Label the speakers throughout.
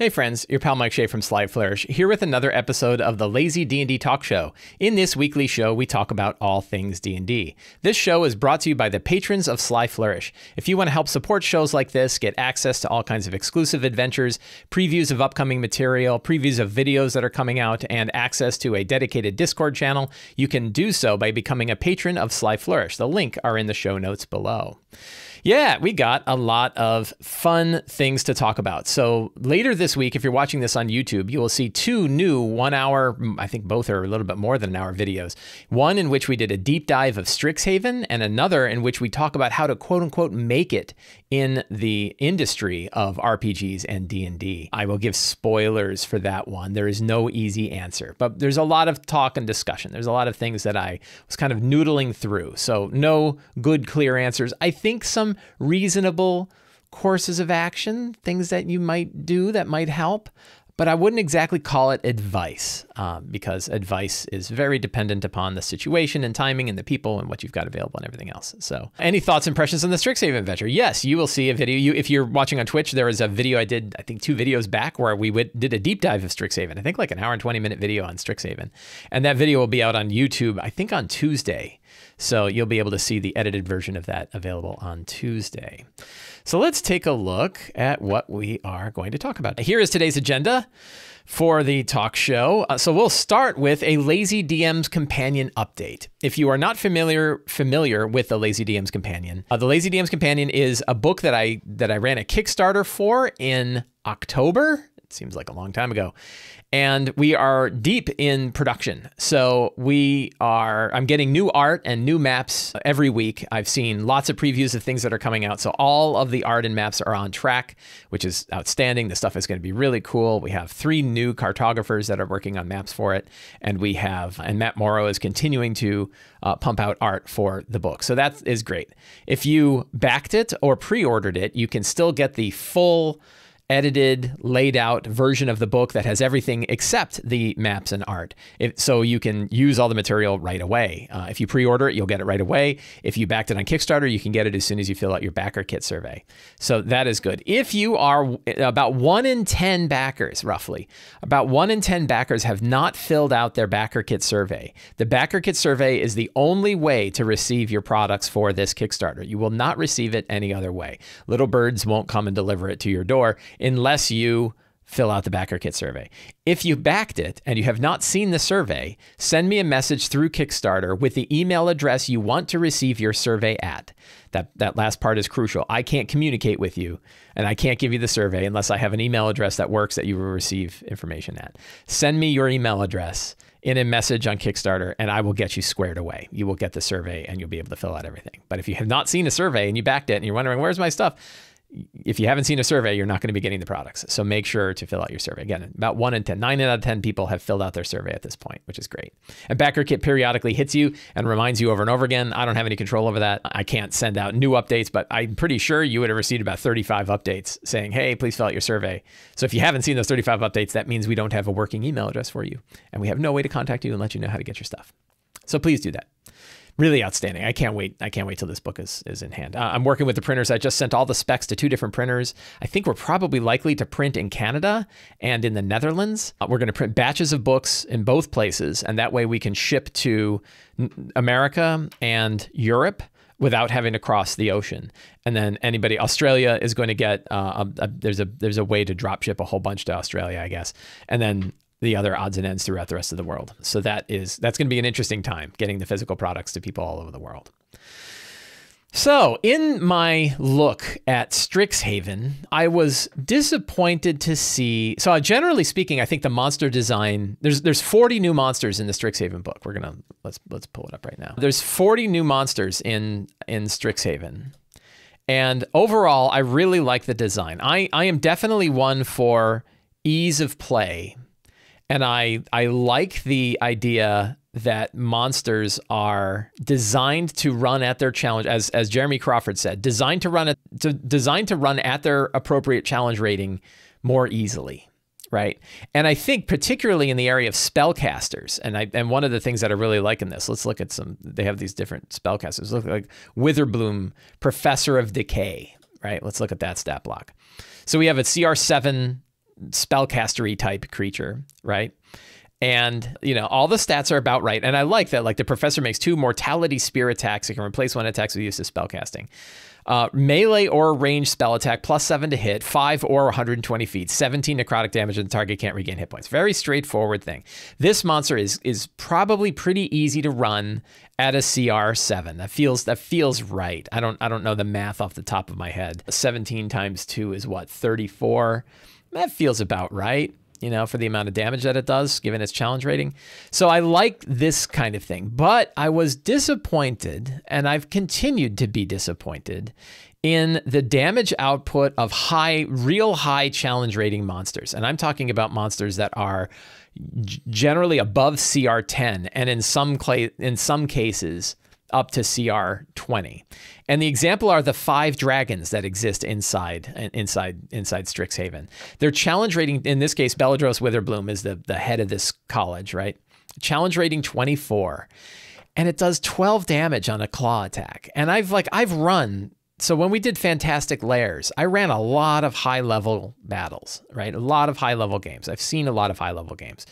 Speaker 1: Hey friends, your pal Mike Shea from Flourish here with another episode of the Lazy D&D Talk Show. In this weekly show, we talk about all things D&D. This show is brought to you by the patrons of Flourish. If you want to help support shows like this, get access to all kinds of exclusive adventures, previews of upcoming material, previews of videos that are coming out, and access to a dedicated Discord channel, you can do so by becoming a patron of Flourish. The link are in the show notes below. Yeah, we got a lot of fun things to talk about. So later this week, if you're watching this on YouTube, you will see two new 1 hour, I think both are a little bit more than an hour videos. One in which we did a deep dive of Strixhaven, and another in which we talk about how to quote unquote make it in the industry of RPGs and D&D. I will give spoilers for that one. There is no easy answer, but there's a lot of talk and discussion. There's a lot of things that I was kind of noodling through. So no good, clear answers. I think some reasonable courses of action, things that you might do that might help, but I wouldn't exactly call it advice because advice is very dependent upon the situation and timing and the people and what you've got available and everything else. So any thoughts, impressions on the Strixhaven adventure? Yes, you will see a video. If you're watching on Twitch, there was a video I did, I think 2 videos back, where we did a deep dive of Strixhaven. I think like an hour and 20-minute video on Strixhaven. And that video will be out on YouTube, I think on Tuesday. So you'll be able to see the edited version of that available on Tuesday. So let's take a look at what we are going to talk about. Here is today's agenda for the talk show. So we'll start with a Lazy DM's Companion update. If you are not familiar with the Lazy DM's Companion, the Lazy DM's Companion is a book that I ran a Kickstarter for in October. It seems like a long time ago. And we are deep in production. So I'm getting new art and new maps every week. I've seen lots of previews of things that are coming out. So all of the art and maps are on track, which is outstanding. The stuff is going to be really cool. We have 3 new cartographers that are working on maps for it. And Matt Morrow is continuing to pump out art for the book. So that is great. If you backed it or pre-ordered it, you can still get the full edited, laid out version of the book that has everything except the maps and art. So you can use all the material right away. If you pre-order it, you'll get it right away. If you backed it on Kickstarter, you can get it as soon as you fill out your backer kit survey. So that is good. If you are about 1 in 10 backers, roughly, about 1 in 10 backers have not filled out their backer kit survey. The backer kit survey is the only way to receive your products for this Kickstarter. You will not receive it any other way. Little birds won't come and deliver it to your door unless you fill out the backer kit survey. If you backed it and you have not seen the survey, send me a message through Kickstarter with the email address you want to receive your survey at. That last part is crucial. I can't communicate with you and I can't give you the survey unless I have an email address that works that you will receive information at. Send me your email address in a message on Kickstarter and I will get you squared away. You will get the survey and you'll be able to fill out everything. But if you have not seen a survey and you backed it and you're wondering, where's my stuff? If you haven't seen a survey, you're not going to be getting the products. So make sure to fill out your survey. Again, about 1 in 10, 9 out of 10 people have filled out their survey at this point, which is great. And backer kit periodically hits you and reminds you over and over again. I don't have any control over that. I can't send out new updates, but I'm pretty sure you would have received about 35 updates saying, hey, please fill out your survey. So if you haven't seen those 35 updates, that means we don't have a working email address for you. And we have no way to contact you and let you know how to get your stuff. So please do that. Really outstanding. I can't wait. I can't wait till this book is in hand. I'm working with the printers. I just sent all the specs to 2 different printers. I think we're probably likely to print in Canada and in the Netherlands. We're going to print batches of books in both places, and that way we can ship to America and Europe without having to cross the ocean. And then Australia is going to get, there's a way to drop ship a whole bunch to Australia, I guess. And then the other odds and ends throughout the rest of the world. So that's going to be an interesting time, getting the physical products to people all over the world. So in my look at Strixhaven, I was disappointed to see, so generally speaking, I think the monster design, there's 40 new monsters in the Strixhaven book. Let's pull it up right now. There's 40 new monsters in Strixhaven. And overall, I really like the design. I am definitely one for ease of play. And I like the idea that monsters are designed to run at their challenge, as Jeremy Crawford said, designed to run at their appropriate challenge rating more easily, right? And I think particularly in the area of spellcasters, and one of the things that I really like in this, let's look at they have these different spellcasters. Look like Witherbloom, Professor of Decay, right? Let's look at that stat block. So we have a CR7 spellcastery type creature, right? And, you know, all the stats are about right. And I like that, like the professor makes 2 mortality spear attacks. It can replace 1 attacks with use of spellcasting. Melee or range spell attack, +7 to hit, 5 or 120 feet, 17 necrotic damage, and the target can't regain hit points. Very straightforward thing. This monster is probably pretty easy to run at a CR7. That feels right. I don't know the math off the top of my head. 17 times 2 is what, 34? That feels about right, you know, for the amount of damage that it does, given its challenge rating. So I like this kind of thing, but I was disappointed, and I've continued to be disappointed in the damage output of real high challenge rating monsters. And I'm talking about monsters that are generally above CR10, and in some cases up to CR20. And the example are the 5 dragons that exist inside Strixhaven. Their challenge rating, in this case, Belladros Witherbloom is the head of this college, right? Challenge rating 24. And it does 12 damage on a claw attack. And I've run, so when we did Fantastic Lairs, I ran a lot of high-level battles, right? A lot of high-level games. I've seen a lot of high-level games.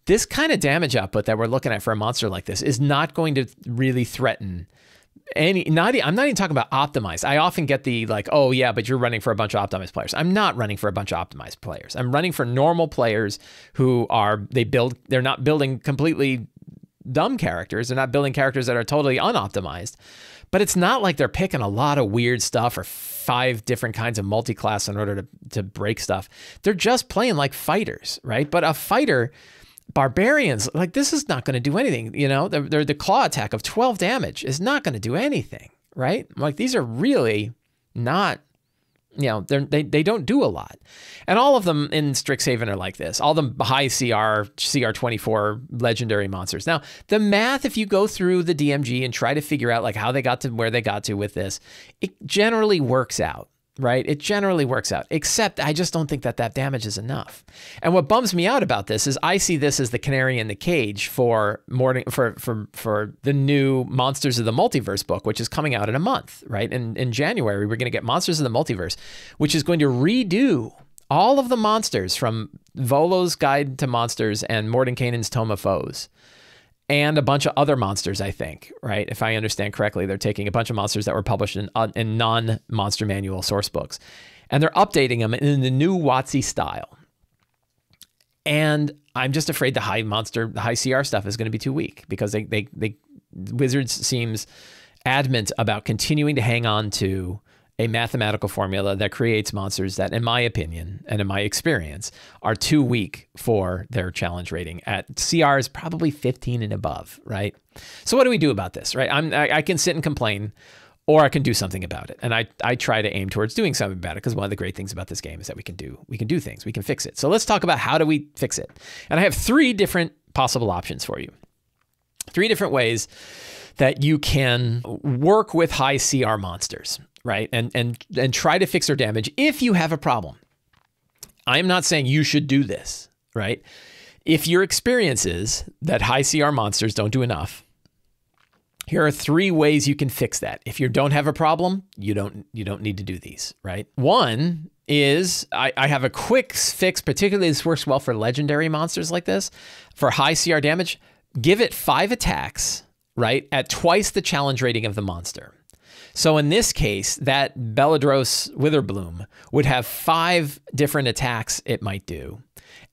Speaker 1: This kind of damage output that we're looking at for a monster like this is not going to really threaten I'm not even talking about optimized. I often get the like, oh yeah, but you're running for a bunch of optimized players. I'm not running for a bunch of optimized players. I'm running for normal players who they're not building completely dumb characters. They're not building characters that are totally unoptimized. But it's not like they're picking a lot of weird stuff or 5 different kinds of multi-class in order to break stuff. They're just playing like fighters, right? But a fighter, barbarians, like this is not going to do anything. You know, the claw attack of 12 damage is not going to do anything, right? Like these are really not, you know, they don't do a lot. And all of them in Strixhaven are like this. All the high CR24 legendary monsters. Now, the math, if you go through the DMG and try to figure out like how they got to where they got to with this, it generally works out. Right? It generally works out, except I just don't think that damage is enough. And what bums me out about this is I see this as the canary in the cage for the new Monsters of the Multiverse book, which is coming out in a month, right? In January, we're going to get Monsters of the Multiverse, which is going to redo all of the monsters from Volo's Guide to Monsters and Mordenkainen's Tome of Foes. And a bunch of other monsters, I think, right? If I understand correctly, they're taking a bunch of monsters that were published in non-Monster Manual source books, and they're updating them in the new WotC style. And I'm just afraid the high CR stuff is going to be too weak because Wizards seems adamant about continuing to hang on to a mathematical formula that creates monsters that, in my opinion and in my experience, are too weak for their challenge rating at CRs probably 15 and above, right? So what do we do about this, right? I can sit and complain, or I can do something about it. And I try to aim towards doing something about it because one of the great things about this game is that we can do things, we can fix it. So let's talk about how do we fix it. And I have 3 different possible options for you. 3 different ways that you can work with high CR monsters, right? And try to fix their damage if you have a problem. I'm not saying you should do this, right? If your experience is that high CR monsters don't do enough, here are 3 ways you can fix that. If you don't have a problem, you don't need to do these, right? One is I have a quick fix, particularly this works well for legendary monsters like this. For high CR damage, give it 5 attacks, right, at twice the challenge rating of the monster. So in this case, that Belladros Witherbloom would have 5 different attacks it might do.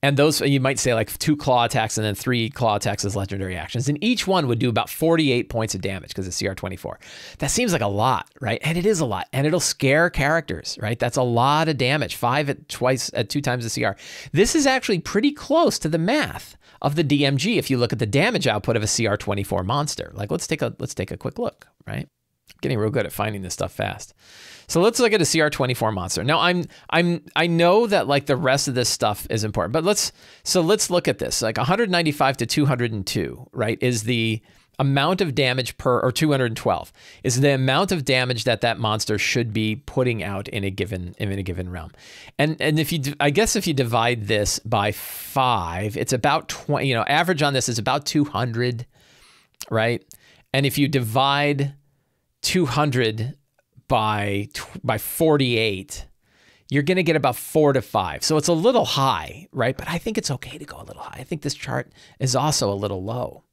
Speaker 1: And those, you might say like 2 claw attacks and then 3 claw attacks as legendary actions. And each one would do about 48 points of damage because it's CR24. That seems like a lot, right? And it is a lot. And it'll scare characters, right? That's a lot of damage. 5 at 2 times the CR. This is actually pretty close to the math of the DMG if you look at the damage output of a CR24 monster. Like let's take a quick look, right? I'm getting real good at finding this stuff fast. So let's look at a CR24 monster. Now I know that like the rest of this stuff is important, but let's look at this. Like 195 to 202, right, is the amount of damage per, or 212 is the amount of damage that monster should be putting out in a given realm. And if you divide this by 5, it's about 20, average on this is about 200, right? And if you divide 200 by 48, you're going to get about 4 to 5. So it's a little high, right? But I think it's okay to go a little high. I think this chart is also a little low,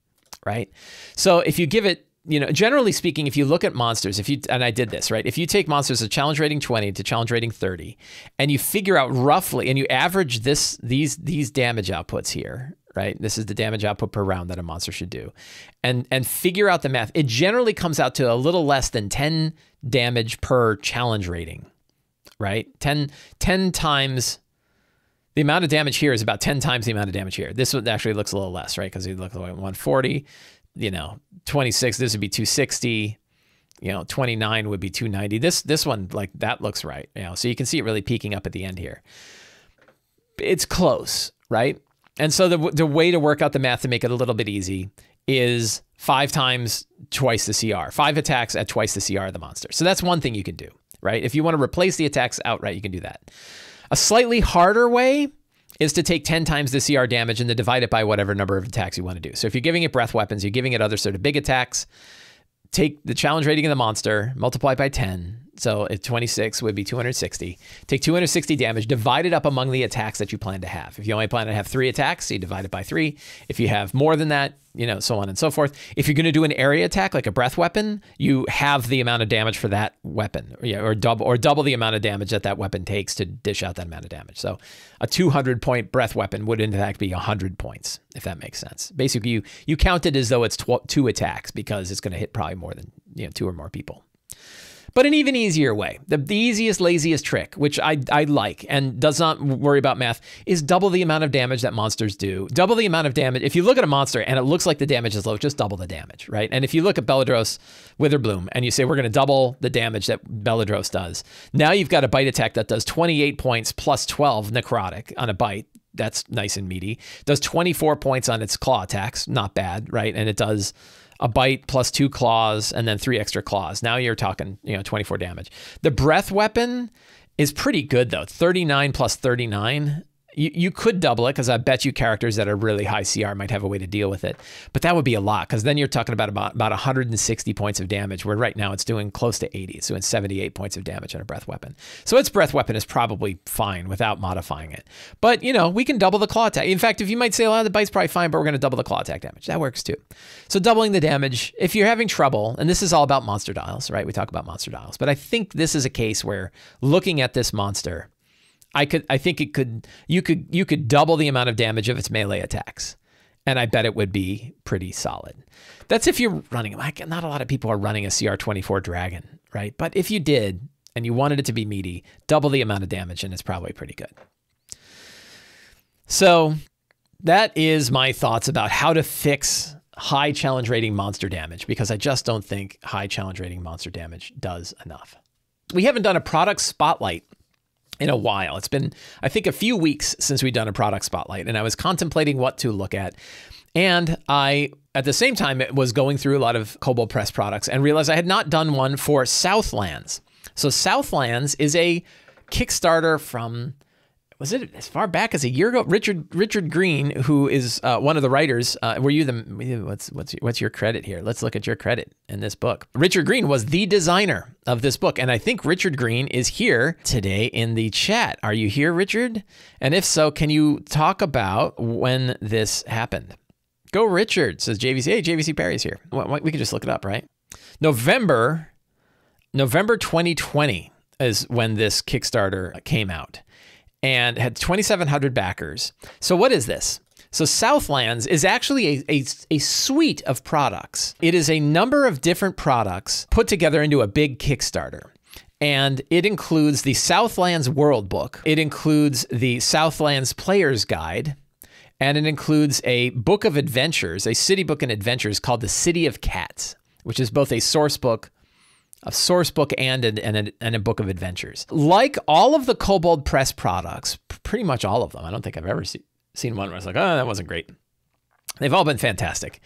Speaker 1: right? So if you give it, generally speaking, if you look at monsters, and I did this, right? If you take monsters of challenge rating 20 to challenge rating 30, and you figure out roughly, and you average these damage outputs here, right? This is the damage output per round that a monster should do, and figure out the math. It generally comes out to a little less than 10 damage per challenge rating, right? 10 times the amount of damage here is about 10 times the amount of damage here. This one actually looks a little less, right? Because you look at 140, 26, this would be 260, 29 would be 290. This one, like, that looks right. So you can see it really peaking up at the end here. It's close, right? And so the way to work out the math to make it a little bit easy is 5 times twice the CR, 5 attacks at twice the CR of the monster. So that's one thing you can do, right? If you want to replace the attacks outright, you can do that. A slightly harder way is to take 10 times the CR damage and then divide it by whatever number of attacks you want to do. So if you're giving it breath weapons, you're giving it other sort of big attacks, take the challenge rating of the monster, multiply it by 10. So if 26 would be 260. Take 260 damage, divide it up among the attacks that you plan to have. If you only plan to have 3 attacks, you divide it by 3. If you have more than that, so on and so forth. If you're going to do an area attack like a breath weapon, you have the amount of damage for that weapon, or double the amount of damage that weapon takes to dish out that amount of damage. So a 200-point breath weapon would in fact be 100 points, if that makes sense. Basically, you count it as though it's 2 attacks because it's going to hit probably more than 2 or more people. But an even easier way, the easiest, laziest trick, which I like and does not worry about math, is double the amount of damage that monsters do. Double the amount of damage. If you look at a monster and it looks like the damage is low, just double the damage, right? And if you look at Belladros Witherbloom and you say, we're going to double the damage that Belladros does, now you've got a bite attack that does 28 points plus 12 necrotic on a bite. That's nice and meaty. Does 24 points on its claw attacks. Not bad, right? And it does a bite plus 2 claws and then 3 extra claws. Now you're talking, 24 damage. The breath weapon is pretty good though. 39 plus 39. You could double it because I bet you characters that are really high CR might have a way to deal with it. But that would be a lot because then you're talking about 160 points of damage, where right now it's doing close to 80. It's doing 78 points of damage on a breath weapon. So its breath weapon is probably fine without modifying it. But, we can double the claw attack. In fact, if you might say, the bite's probably fine, but we're going to double the claw attack damage. That works too. So doubling the damage, if you're having trouble, and this is all about monster dials, right? We talk about monster dials. But I think this is a case where looking at this monster, you could double the amount of damage of its melee attacks, and I bet it would be pretty solid. That's if you're running, not a lot of people are running a CR24 dragon, right? But if you did, and you wanted it to be meaty, double the amount of damage, and it's probably pretty good. So that is my thoughts about how to fix high challenge rating monster damage, because I just don't think high challenge rating monster damage does enough. We haven't done a product spotlight in a while. It's been, I think, a few weeks since we've done a product spotlight, and I was contemplating what to look at. And I, at the same time, was going through a lot of Kobold Press products and realized I had not done one for Southlands. So Southlands is a Kickstarter from, was it as far back as a year ago? Richard Green, who is one of the writers. Were you what's your credit here? Let's look at your credit in this book. Richard Green was the designer of this book, and I think Richard Green is here today in the chat. Are you here, Richard? And if so, can you talk about when this happened? Go, Richard, says JVC. Hey, JVC Perry's here. We can just look it up, right? November 2020 is when this Kickstarter came out, and had 2,700 backers. So what is this? So Southlands is actually a suite of products. It is a number of different products put together into a big Kickstarter. And it includes the Southlands World Book. It includes the Southlands Player's Guide. And it includes a book of adventures, a city book and adventures called The City of Cats, which is both a source book and a book of adventures. Like all of the Kobold Press products, pretty much all of them. I don't think I've ever seen one where I was like, oh, that wasn't great. They've all been fantastic.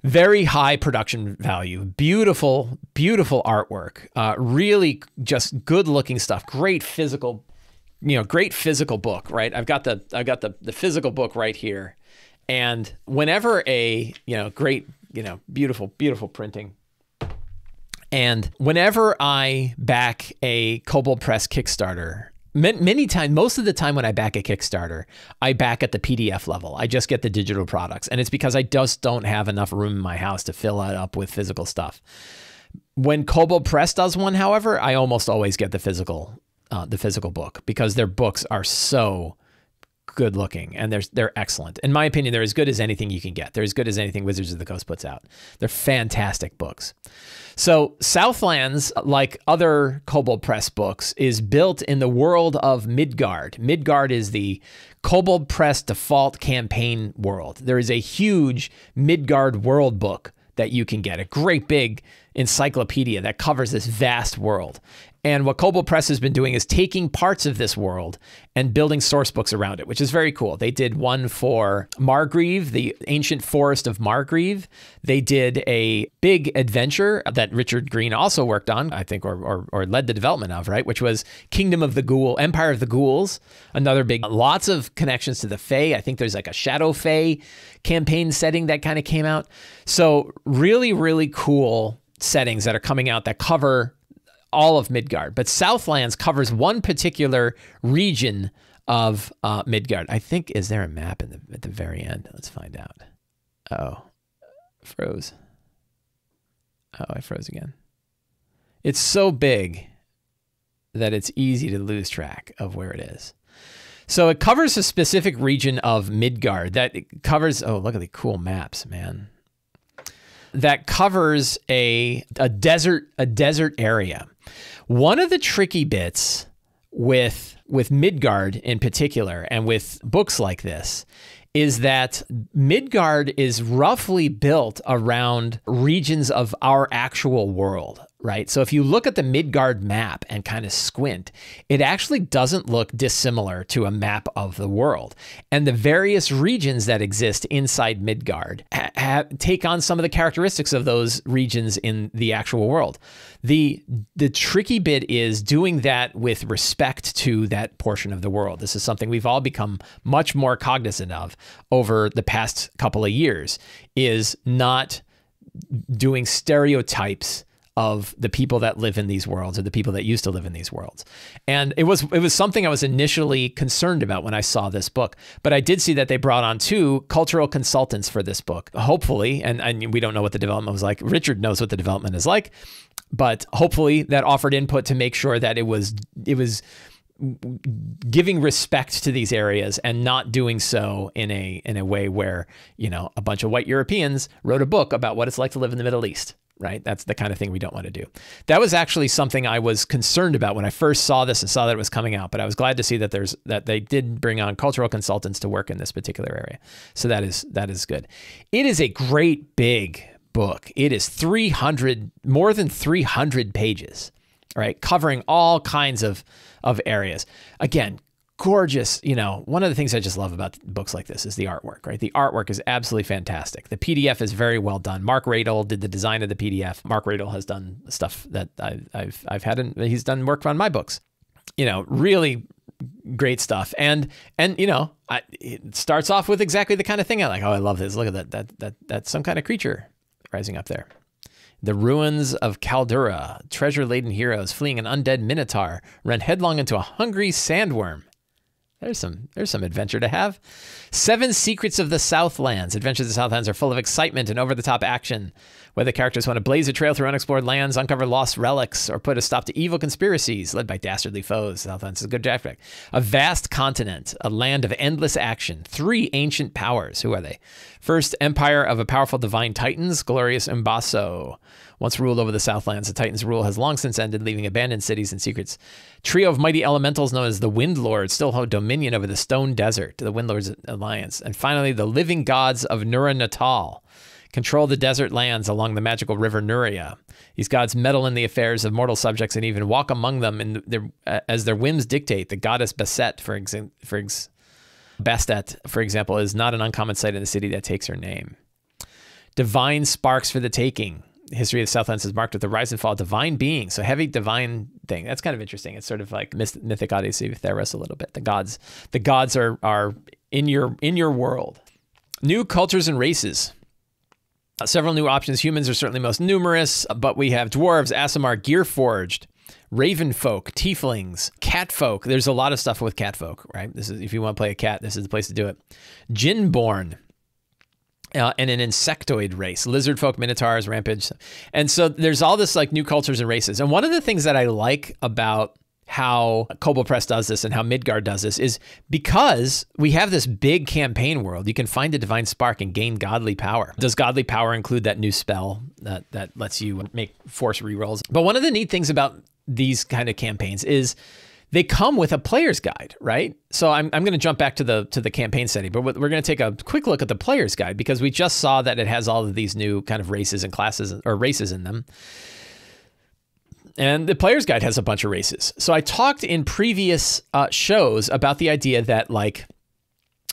Speaker 1: Very high production value, beautiful, beautiful artwork, really just good looking stuff. Great physical book, right? I've got the physical book right here. And whenever great, beautiful, beautiful printing. And whenever I back a Kobold Press Kickstarter, Many times, most of the time when I back a Kickstarter, I back at the PDF level. I just get the digital products. And it's because I just don't have enough room in my house to fill it up with physical stuff. When Kobold Press does one, however, I almost always get the physical book because their books are so good looking and they're excellent. In my opinion, they're as good as anything you can get. They're as good as anything Wizards of the Coast puts out. They're fantastic books. So Southlands, like other Kobold Press books, is built in the world of Midgard. Midgard is the Kobold Press default campaign world. There is a huge Midgard world book that you can get, a great big encyclopedia that covers this vast world. And what Kobold Press has been doing is taking parts of this world and building source books around it, which is very cool. They did one for Margreve, the ancient forest of Margreve. They did a big adventure that Richard Green also worked on, I think, or led the development of, right? Which was Kingdom of the Ghoul, Empire of the Ghouls, another big, lots of connections to the Fae. I think there's like a Shadow Fae campaign setting that kind of came out. So really, really cool settings that are coming out that cover all of Midgard, but Southlands covers one particular region of Midgard. I think, is there a map at the very end? Let's find out. Oh, froze. Oh, I froze again. It's so big that it's easy to lose track of where it is. So it covers a specific region of Midgard that covers, oh, look at the cool maps, man. That covers a desert area. One of the tricky bits with Midgard in particular, and with books like this, is that Midgard is roughly built around regions of our actual world, right? So if you look at the Midgard map and kind of squint, it actually doesn't look dissimilar to a map of the world. And the various regions that exist inside Midgard take on some of the characteristics of those regions in the actual world. The tricky bit is doing that with respect to that portion of the world. This is something we've all become much more cognizant of over the past couple of years, is not doing stereotypes of the people that live in these worlds or the people that used to live in these worlds. And it was something I was initially concerned about when I saw this book, but I did see that they brought on 2 cultural consultants for this book, hopefully, and we don't know what the development was like. Richard knows what the development is like, but hopefully that offered input to make sure that it was giving respect to these areas and not doing so in a way where, you know, a bunch of white Europeans wrote a book about what it's like to live in the Middle East. Right? That's the kind of thing we don't want to do. That was actually something I was concerned about when I first saw this and saw that it was coming out, but I was glad to see that they did bring on cultural consultants to work in this particular area. So that is good. It is a great big book. It is more than 300 pages, right? Covering all kinds of areas. Again, gorgeous. You know, one of the things I just love about books like this is the artwork, right? The artwork is absolutely fantastic. The PDF is very well done. Mark Radel did the design of the PDF. Mark Radel has done stuff that I've had, he's done work on my books. You know, really great stuff. And you know, it starts off with exactly the kind of thing I like. Oh, I love this. Look at that's some kind of creature rising up there. The ruins of Caldura, treasure-laden heroes fleeing an undead minotaur run headlong into a hungry sandworm. There's some adventure to have. 7 Secrets of the Southlands. Adventures of the Southlands are full of excitement and over-the-top action. Whether characters want to blaze a trail through unexplored lands, uncover lost relics, or put a stop to evil conspiracies led by dastardly foes, Southlands is a good draft. A vast continent, a land of endless action. 3 ancient powers. Who are they? First, empire of a powerful divine titans, glorious Umbaso. Once ruled over the Southlands, the Titans' rule has long since ended, leaving abandoned cities and secrets. Trio of mighty elementals known as the Wind Lords still hold dominion over the Stone Desert, the Wind Lords Alliance. And finally, the living gods of Nura Natal control the desert lands along the magical river Nuria. These gods meddle in the affairs of mortal subjects and even walk among them as their whims dictate. The goddess Bastet, Bastet, for example, is not an uncommon sight in the city that takes her name. Divine sparks for the taking. The history of the Southlands is marked with the rise and fall of divine beings. So heavy divine thing. That's kind of interesting. It's sort of like mythic Odyssey of Theros a little bit. The gods are in your world. New cultures and races. Several new options. Humans are certainly most numerous, but we have dwarves, Aasimar, Gearforged, raven folk, tieflings, cat folk. There's a lot of stuff with cat folk, right? This is, if you want to play a cat, this is the place to do it. Djinborn. And an insectoid race, lizard folk, minotaurs, rampage. And so there's all this like new cultures and races. And one of the things that I like about how Kobold Press does this and how Midgard does this is because we have this big campaign world, you can find a divine spark and gain godly power. Does godly power include that new spell that lets you make force rerolls? But one of the neat things about these kind of campaigns is they come with a player's guide, right? So I'm going to jump back to the campaign setting, but we're going to take a quick look at the player's guide because we just saw that it has all of these new kind of races and classes or races in them. And the player's guide has a bunch of races. So I talked in previous shows about the idea that like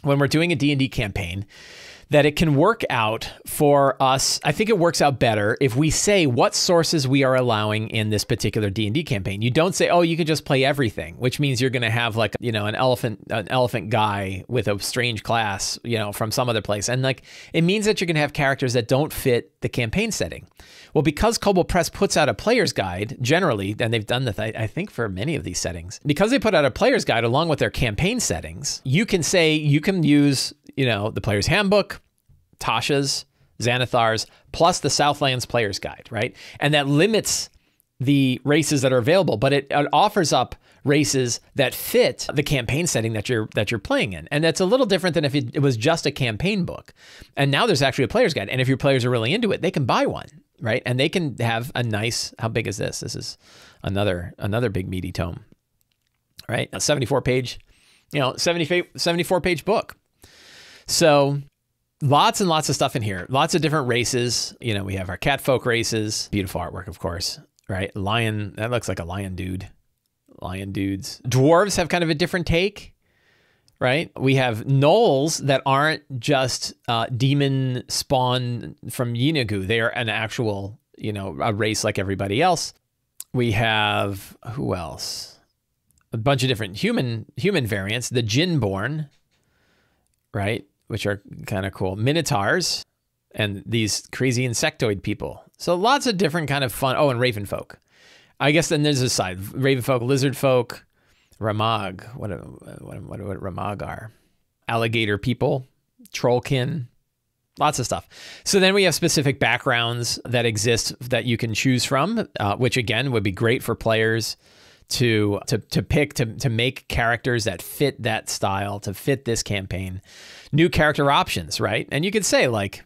Speaker 1: when we're doing a D&D campaign, that it can work out for us. I think it works out better if we say what sources we are allowing in this particular D&D campaign. You don't say, oh, you can just play everything, which means you're going to have like, you know, an elephant guy with a strange class, you know, from some other place. And like, it means that you're going to have characters that don't fit the campaign setting. Well, because Kobold Press puts out a player's guide generally, and they've done that, I think for many of these settings, because they put out a player's guide along with their campaign settings, you can say, you can use, you know, the player's handbook, Tasha's, Xanathar's, plus the Southlands player's guide, right? And that limits the races that are available, but it offers up races that fit the campaign setting that you're playing in. And that's a little different than if it was just a campaign book. And now there's actually a player's guide. And if your players are really into it, they can buy one, right? And they can have a nice, how big is this? This is another big meaty tome, right? A 74-page, you know, 74-page book. So lots and lots of stuff in here. Lots of different races. You know, we have our cat folk races. Beautiful artwork, of course, right? Lion, that looks like a lion dude. Lion dudes. Dwarves have kind of a different take, right? We have gnolls that aren't just demon spawn from Yeenagu. They are an actual, you know, a race like everybody else. We have, who else? A bunch of different human variants. The Djinborn, right? Which are kind of cool. Minotaurs and these crazy insectoid people. So lots of different kind of fun. Oh, and raven folk. I guess then there's this side. Raven folk, lizard folk, Ramag. What Ramag are. Alligator people, trollkin, lots of stuff. So then we have specific backgrounds that exist that you can choose from, which again would be great for players to pick, to make characters that fit that style, to fit this campaign. New character options, right? And you could say like,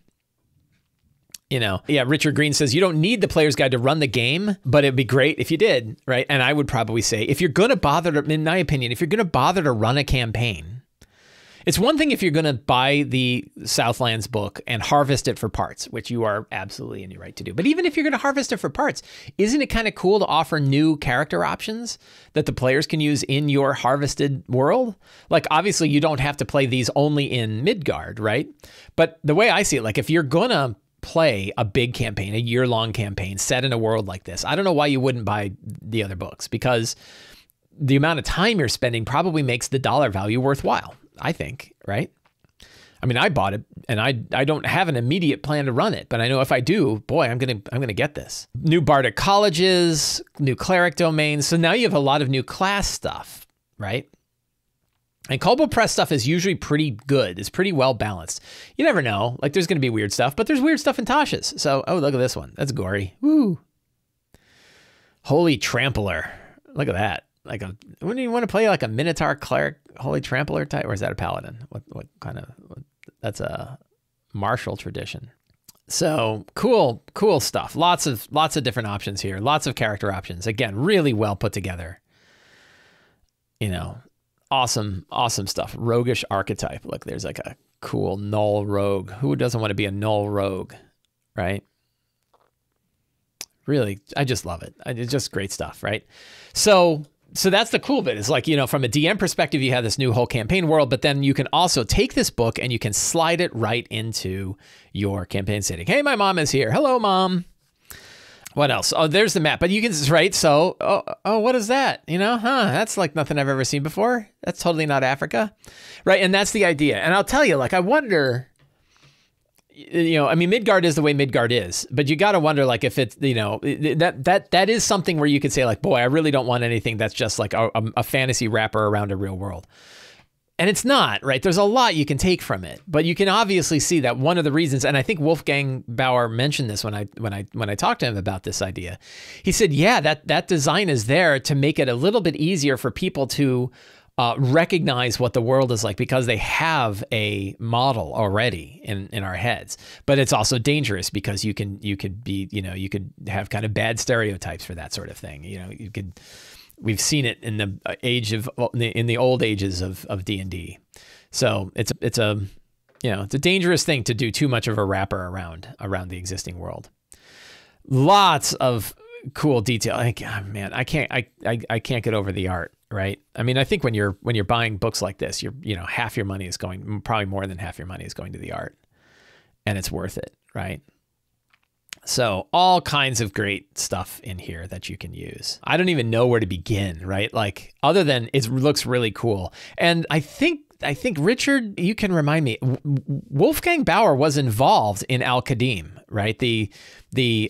Speaker 1: you know, yeah, Richard Green says you don't need the player's guide to run the game, but it'd be great if you did, right? And I would probably say if you're going to bother to, in my opinion, if you're going to bother to run a campaign, it's one thing if you're going to buy the Southlands book and harvest it for parts, which you are absolutely in your right to do. But even if you're going to harvest it for parts, isn't it kind of cool to offer new character options that the players can use in your harvested world? Like, obviously, you don't have to play these only in Midgard, right? But the way I see it, like, if you're going to play a big campaign, a year-long campaign set in a world like this, I don't know why you wouldn't buy the other books, because the amount of time you're spending probably makes the dollar value worthwhile, I think, right? I mean, I bought it and I don't have an immediate plan to run it, but I know if I do, boy, I'm going to get this. New bardic colleges, new cleric domains. So now you have a lot of new class stuff, right? And Kobold Press stuff is usually pretty good. It's pretty well balanced. You never know. Like, there's going to be weird stuff, but there's weird stuff in Tasha's. So, oh, look at this one. That's gory. Woo. Holy Trampler. Look at that. Like wouldn't you want to play like a Minotaur cleric, Holy Trampler type, or is that a paladin? What kind of? That's a martial tradition. So cool stuff. Lots of different options here. Lots of character options. Again, really well put together. You know, awesome stuff. Roguish archetype. Look, there's like a cool null rogue. Who doesn't want to be a null rogue, right? Really, I just love it. It's just great stuff, right? So that's the cool bit. It's like, you know, from a DM perspective, you have this new whole campaign world, but then you can also take this book and you can slide it right into your campaign setting. Hey, my mom is here. Hello, Mom. What else? Oh, there's the map. But you can, right? So, oh, what is that? You know, that's like nothing I've ever seen before. That's totally not Africa, right? And that's the idea. And I'll tell you, like, I wonder, I mean, Midgard is the way Midgard is, but you got to wonder, like, if it's, that is something where you could say, like, boy, I really don't want anything that's just like a fantasy wrapper around a real world. And it's not, right? There's a lot you can take from it, but you can obviously see that one of the reasons, and I think Wolfgang Bauer mentioned this when I talked to him about this idea. He said, yeah, that design is there to make it a little bit easier for people to recognize what the world is like, because they have a model already in our heads. But it's also dangerous because you could have kind of bad stereotypes for that sort of thing. We've seen it in the old ages of D&D. So it's a dangerous thing to do too much of a wrapper around the existing world. Lots of cool detail. I can't get over the art, right? I mean, I think when you're buying books like this, half your money is going, probably more than half your money is going to the art, and it's worth it, right? So all kinds of great stuff in here that you can use. I don't even know where to begin, right? Like, other than it looks really cool. And I think Richard, you can remind me, Wolfgang Bauer was involved in Al-Qadim, right? The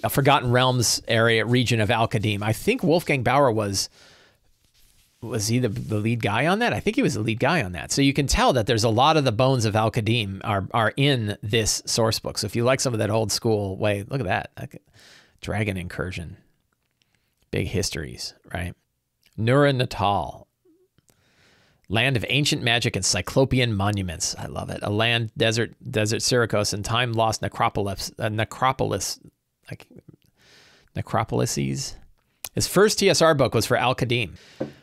Speaker 1: Forgotten Realms region of Al-Qadim. I think Wolfgang Bauer was he the lead guy on that? I think he was the lead guy on that. So you can tell that there's a lot of the bones of Al-Qadim are in this source book. So if you like some of that old school way, look at that. Dragon incursion. Big histories, right? Nura Natal. Land of ancient magic and cyclopean monuments. I love it. A land, desert Syracuse, and time-lost necropolises. His first TSR book was for Al-Qadim.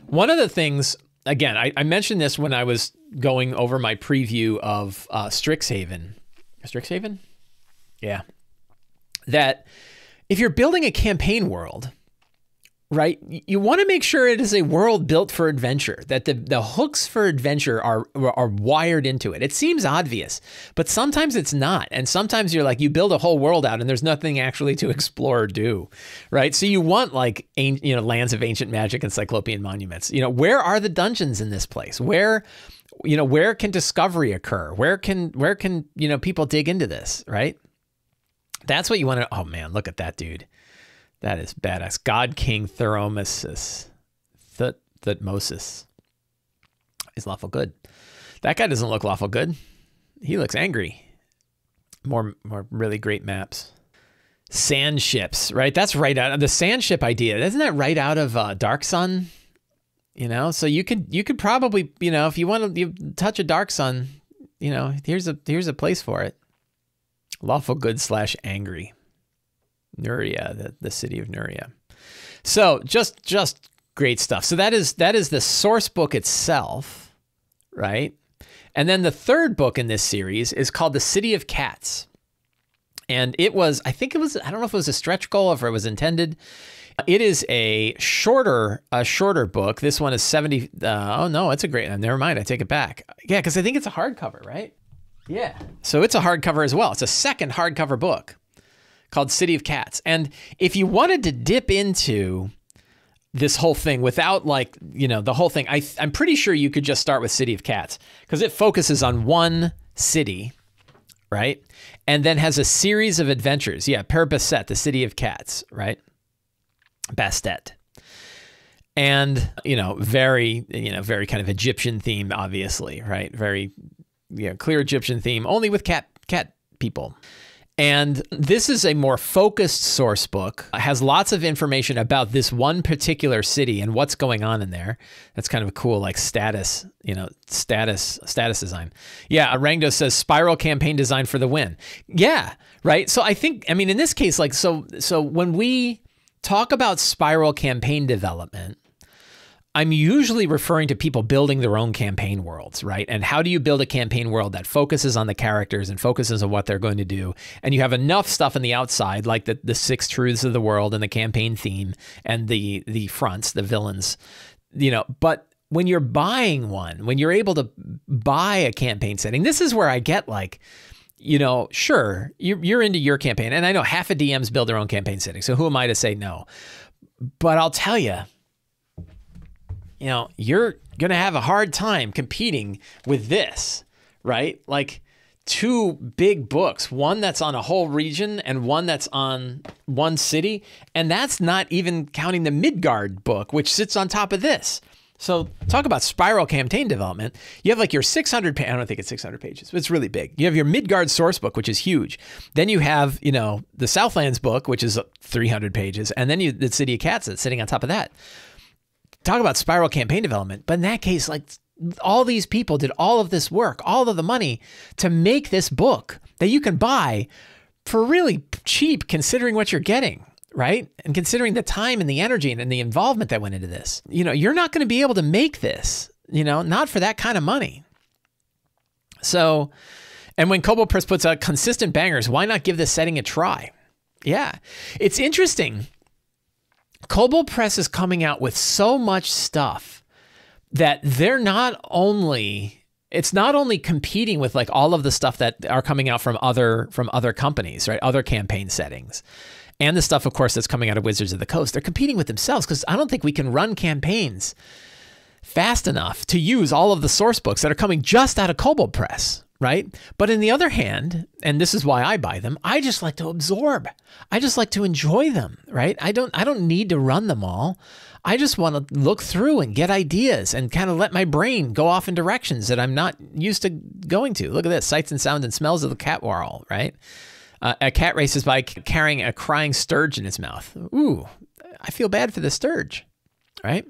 Speaker 1: One of the things, again, I mentioned this when I was going over my preview of Strixhaven. Strixhaven? Yeah. That if you're building a campaign world, right, you want to make sure it is a world built for adventure, that the hooks for adventure are wired into it. It seems obvious, but sometimes it's not. And sometimes you're like, you build a whole world out and there's nothing actually to explore or do, right? So you want, like, lands of ancient magic and cyclopean monuments. Where are the dungeons in this place? Where can discovery occur? Where can people dig into this, right? That's what you want to, oh man, look at that dude. That is badass. God King Thutmosis. Thutmosis. He's lawful good. That guy doesn't look lawful good. He looks angry. More really great maps. Sand ships, right? That's right out of the sand ship idea. Isn't that right out of Dark Sun? So you could probably, if you want to touch a Dark Sun, here's a place for it. Lawful good / angry. Nuria, the city of Nuria. So just great stuff. So that is the source book itself, right? And then the third book in this series is called The City of Cats. And I don't know if it was a stretch goal or if it was intended. It is a shorter book. This one is 70. Oh no, it's a great, never mind. I take it back. Yeah, because I think it's a hardcover, right? Yeah. So it's a hardcover as well. It's a second hardcover book called City of Cats. And if you wanted to dip into this whole thing without, like, the whole thing, I'm pretty sure you could just start with City of Cats, because it focuses on one city, right? And then has a series of adventures. Yeah, Père Bastet, the City of Cats, right? Bastet. And, very kind of Egyptian theme, obviously, right? Very, clear Egyptian theme, only with cat people. And this is a more focused source book. It has lots of information about this one particular city and what's going on in there. That's kind of a cool, like, status design. Yeah, Arangdo says spiral campaign design for the win. Yeah, right. So in this case, like, so when we talk about spiral campaign development, I'm usually referring to people building their own campaign worlds, right? And how do you build a campaign world that focuses on the characters and focuses on what they're going to do? And you have enough stuff on the outside, like the 6 truths of the world and the campaign theme and the fronts, the villains, but when you're buying one, when you're able to buy a campaign setting, this is where I get, like, sure, you're into your campaign. And I know half of DMs build their own campaign setting. So who am I to say no? But I'll tell you, you're going to have a hard time competing with this, right? Like, two big books, one that's on a whole region and one that's on one city. And that's not even counting the Midgard book, which sits on top of this. So talk about spiral campaign development. You have like your 600, I don't think it's 600 pages, but it's really big. You have your Midgard source book, which is huge. Then you have, you know, the Southlands book, which is 300 pages. And then the City of Cats that's sitting on top of that. Talk about spiral campaign development. But in that case, like all these people did all of this work, all of the money to make this book that you can buy for really cheap considering what you're getting. Right? And considering the time and the energy and the involvement that went into this, you know, you're not going to be able to make this, you know, not for that kind of money. So, and when Kobold Press puts out consistent bangers, why not give this setting a try? Yeah, it's interesting. Kobold Press is coming out with so much stuff that they're not only, it's not only competing with like all of the stuff that are coming out from other companies, right? Other campaign settings. And the stuff, of course, that's coming out of Wizards of the Coast. They're competing with themselves because I don't think we can run campaigns fast enough to use all of the source books that are coming just out of Kobold Press, right? But on the other hand, and this is why I buy them, I just like to absorb. I just like to enjoy them, right? I don't need to run them all. I just want to look through and get ideas and kind of let my brain go off in directions that I'm not used to going to. Look at this, sights and sounds and smells of the cat world, right? A cat races by carrying a crying sturge in its mouth. Ooh, I feel bad for the sturge, right?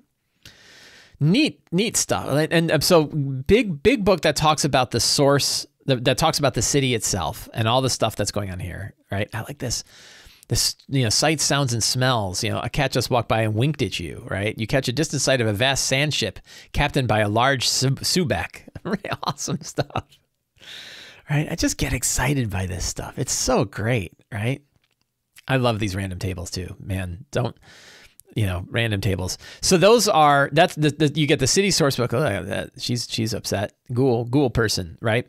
Speaker 1: Neat stuff. And so big book that talks about the source, that talks about the city itself and all the stuff that's going on here, right? I like this, you know, sights, sounds, and smells. You know, a cat just walked by and winked at you, right? You catch a distant sight of a vast sand ship captained by a large Subak. Really awesome stuff. Right? I just get excited by this stuff. It's so great, right? I love these random tables too, man. Don't, you know, random tables. So those are, that's you get the city source book. Oh, she's upset. Ghoul person, right?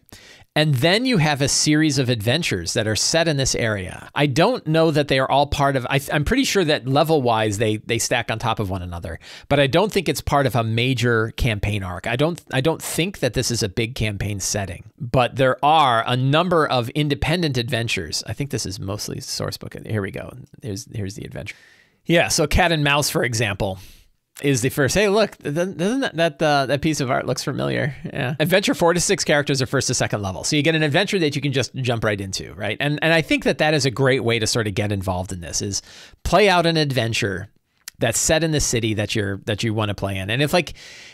Speaker 1: And then you have a series of adventures that are set in this area. I don't know that they are all part of, I'm pretty sure that level-wise they stack on top of one another, but I don't think it's part of a major campaign arc. I don't think that this is a big campaign setting, but there are a number of independent adventures. I think this is mostly source book. Here we go. Here's the adventure. Yeah, so Cat and Mouse, for example, is the first. Hey, look, doesn't that piece of art looks familiar? Yeah. Adventure 4 to 6 characters are first to second level. So you get an adventure that you can just jump right into, right? And I think that is a great way to sort of get involved in this, is play out an adventure that's set in the city that you want to play in. And if like,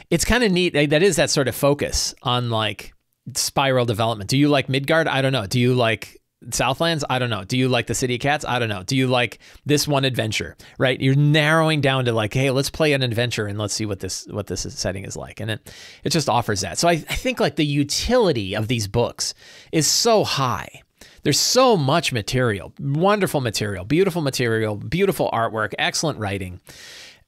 Speaker 1: it's kind of neat, that is that sort of focus on like spiral development. Do you like Midgard? I don't know. Do you like Southlands? I don't know. Do you like the City of Cats? I don't know. Do you like this one adventure, right? You're narrowing down to like, hey, let's play an adventure and let's see what this setting is like. And it just offers that. So I think like the utility of these books is so high. There's so much material, wonderful material, beautiful artwork, excellent writing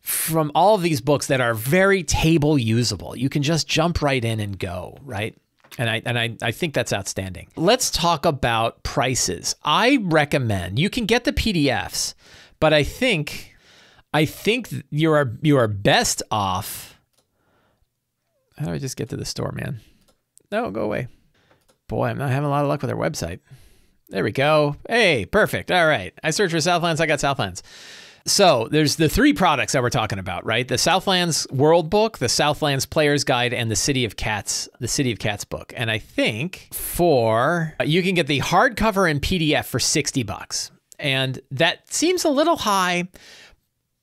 Speaker 1: from all of these books that are very table usable. You can just jump right in and go, right? And I think that's outstanding. Let's talk about prices. I recommend, you can get the PDFs, but I think you are best off. How do I just get to the store, man? No, go away. Boy, I'm not having a lot of luck with their website. There we go. Hey, perfect. All right. I searched for Southlands. I got Southlands. So there's the 3 products that we're talking about, right? The Southlands World Book, the Southlands Player's Guide, and the City of Cats book. And I think you can get the hardcover and PDF for $60. And that seems a little high,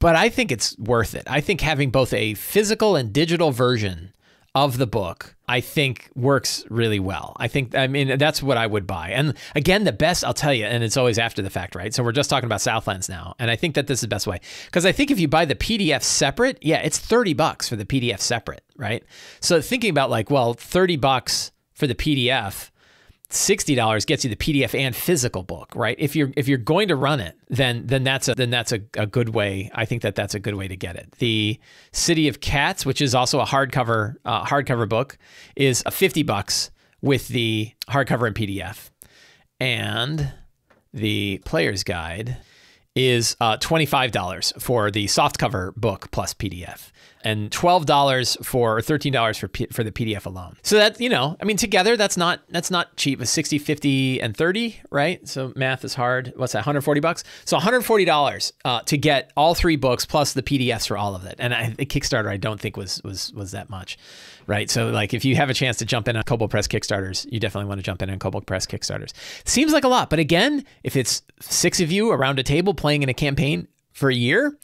Speaker 1: but I think it's worth it. I think having both a physical and digital version of the book, I think works really well. I mean, that's what I would buy. And again, the best, I'll tell you, and it's always after the fact, right? So we're just talking about Southlands now. And I think that this is the best way. Because I think if you buy the PDF separate, yeah, it's $30 for the PDF separate, right? So thinking about like, well, $30 for the PDF, $60 gets you the PDF and physical book, right? If you're going to run it, then that's a good way. I think that's a good way to get it. The City of Cats, which is also a hardcover book, is $50 with the hardcover and PDF, and the Player's Guide is $25 for the softcover book plus PDF, and $12 for or $13 for the PDF alone. So that, I mean, together that's not cheap. It's 60, 50, and 30, right? So math is hard. What's that? $140? So $140 to get all 3 books plus the PDFs for all of it. And the Kickstarter I don't think was that much, right? So like if you have a chance to jump in on Kobold Press Kickstarters, you definitely want to jump in on Kobold Press Kickstarters. Seems like a lot, but again, if it's 6 of you around a table playing in a campaign for a year,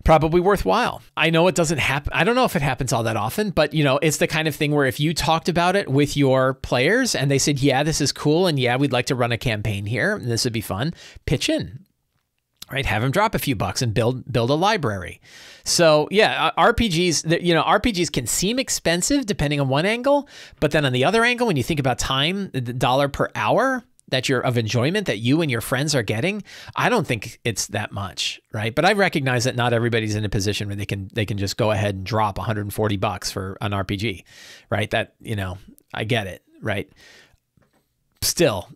Speaker 1: probably worthwhile. I know it doesn't happen. I don't know if it happens all that often, but it's the kind of thing where if you talked about it with your players and they said, yeah, this is cool, and yeah, we'd like to run a campaign here, and this would be fun, pitch in, right? Have them drop a few bucks and build a library. So yeah, RPGs can seem expensive depending on one angle, but then on the other angle, when you think about time, the dollar per hour of enjoyment that you and your friends are getting, I don't think it's that much, right? But I recognize that not everybody's in a position where they can just go ahead and drop $140 for an RPG, right? That, I get it, right? Still,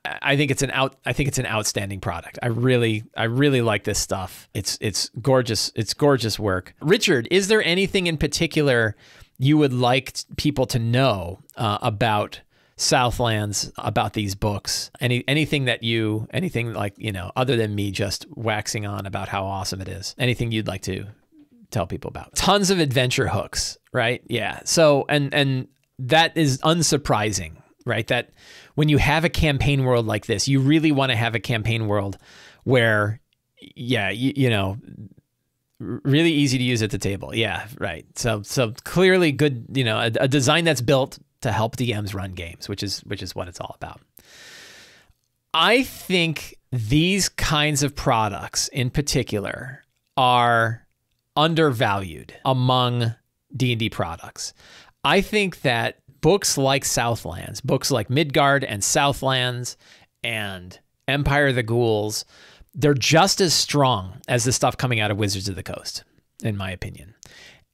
Speaker 1: I think it's an outstanding product. I really like this stuff. It's gorgeous. It's gorgeous work. Richard, is there anything in particular you would like people to know about Southlands, about these books? Anything like, other than me just waxing on about how awesome it is? Anything you'd like to tell people about? Tons of adventure hooks, right? Yeah. So, and that is unsurprising, right? That when you have a campaign world like this, you really want to have a campaign world where, yeah, really easy to use at the table. Yeah, right. So clearly good, a design that's built to help DMs run games, which is what it's all about. I think these kinds of products in particular are undervalued among D&D products. I think that books like Southlands, books like Midgard and Southlands and Empire of the Ghouls, they're just as strong as the stuff coming out of Wizards of the Coast, in my opinion.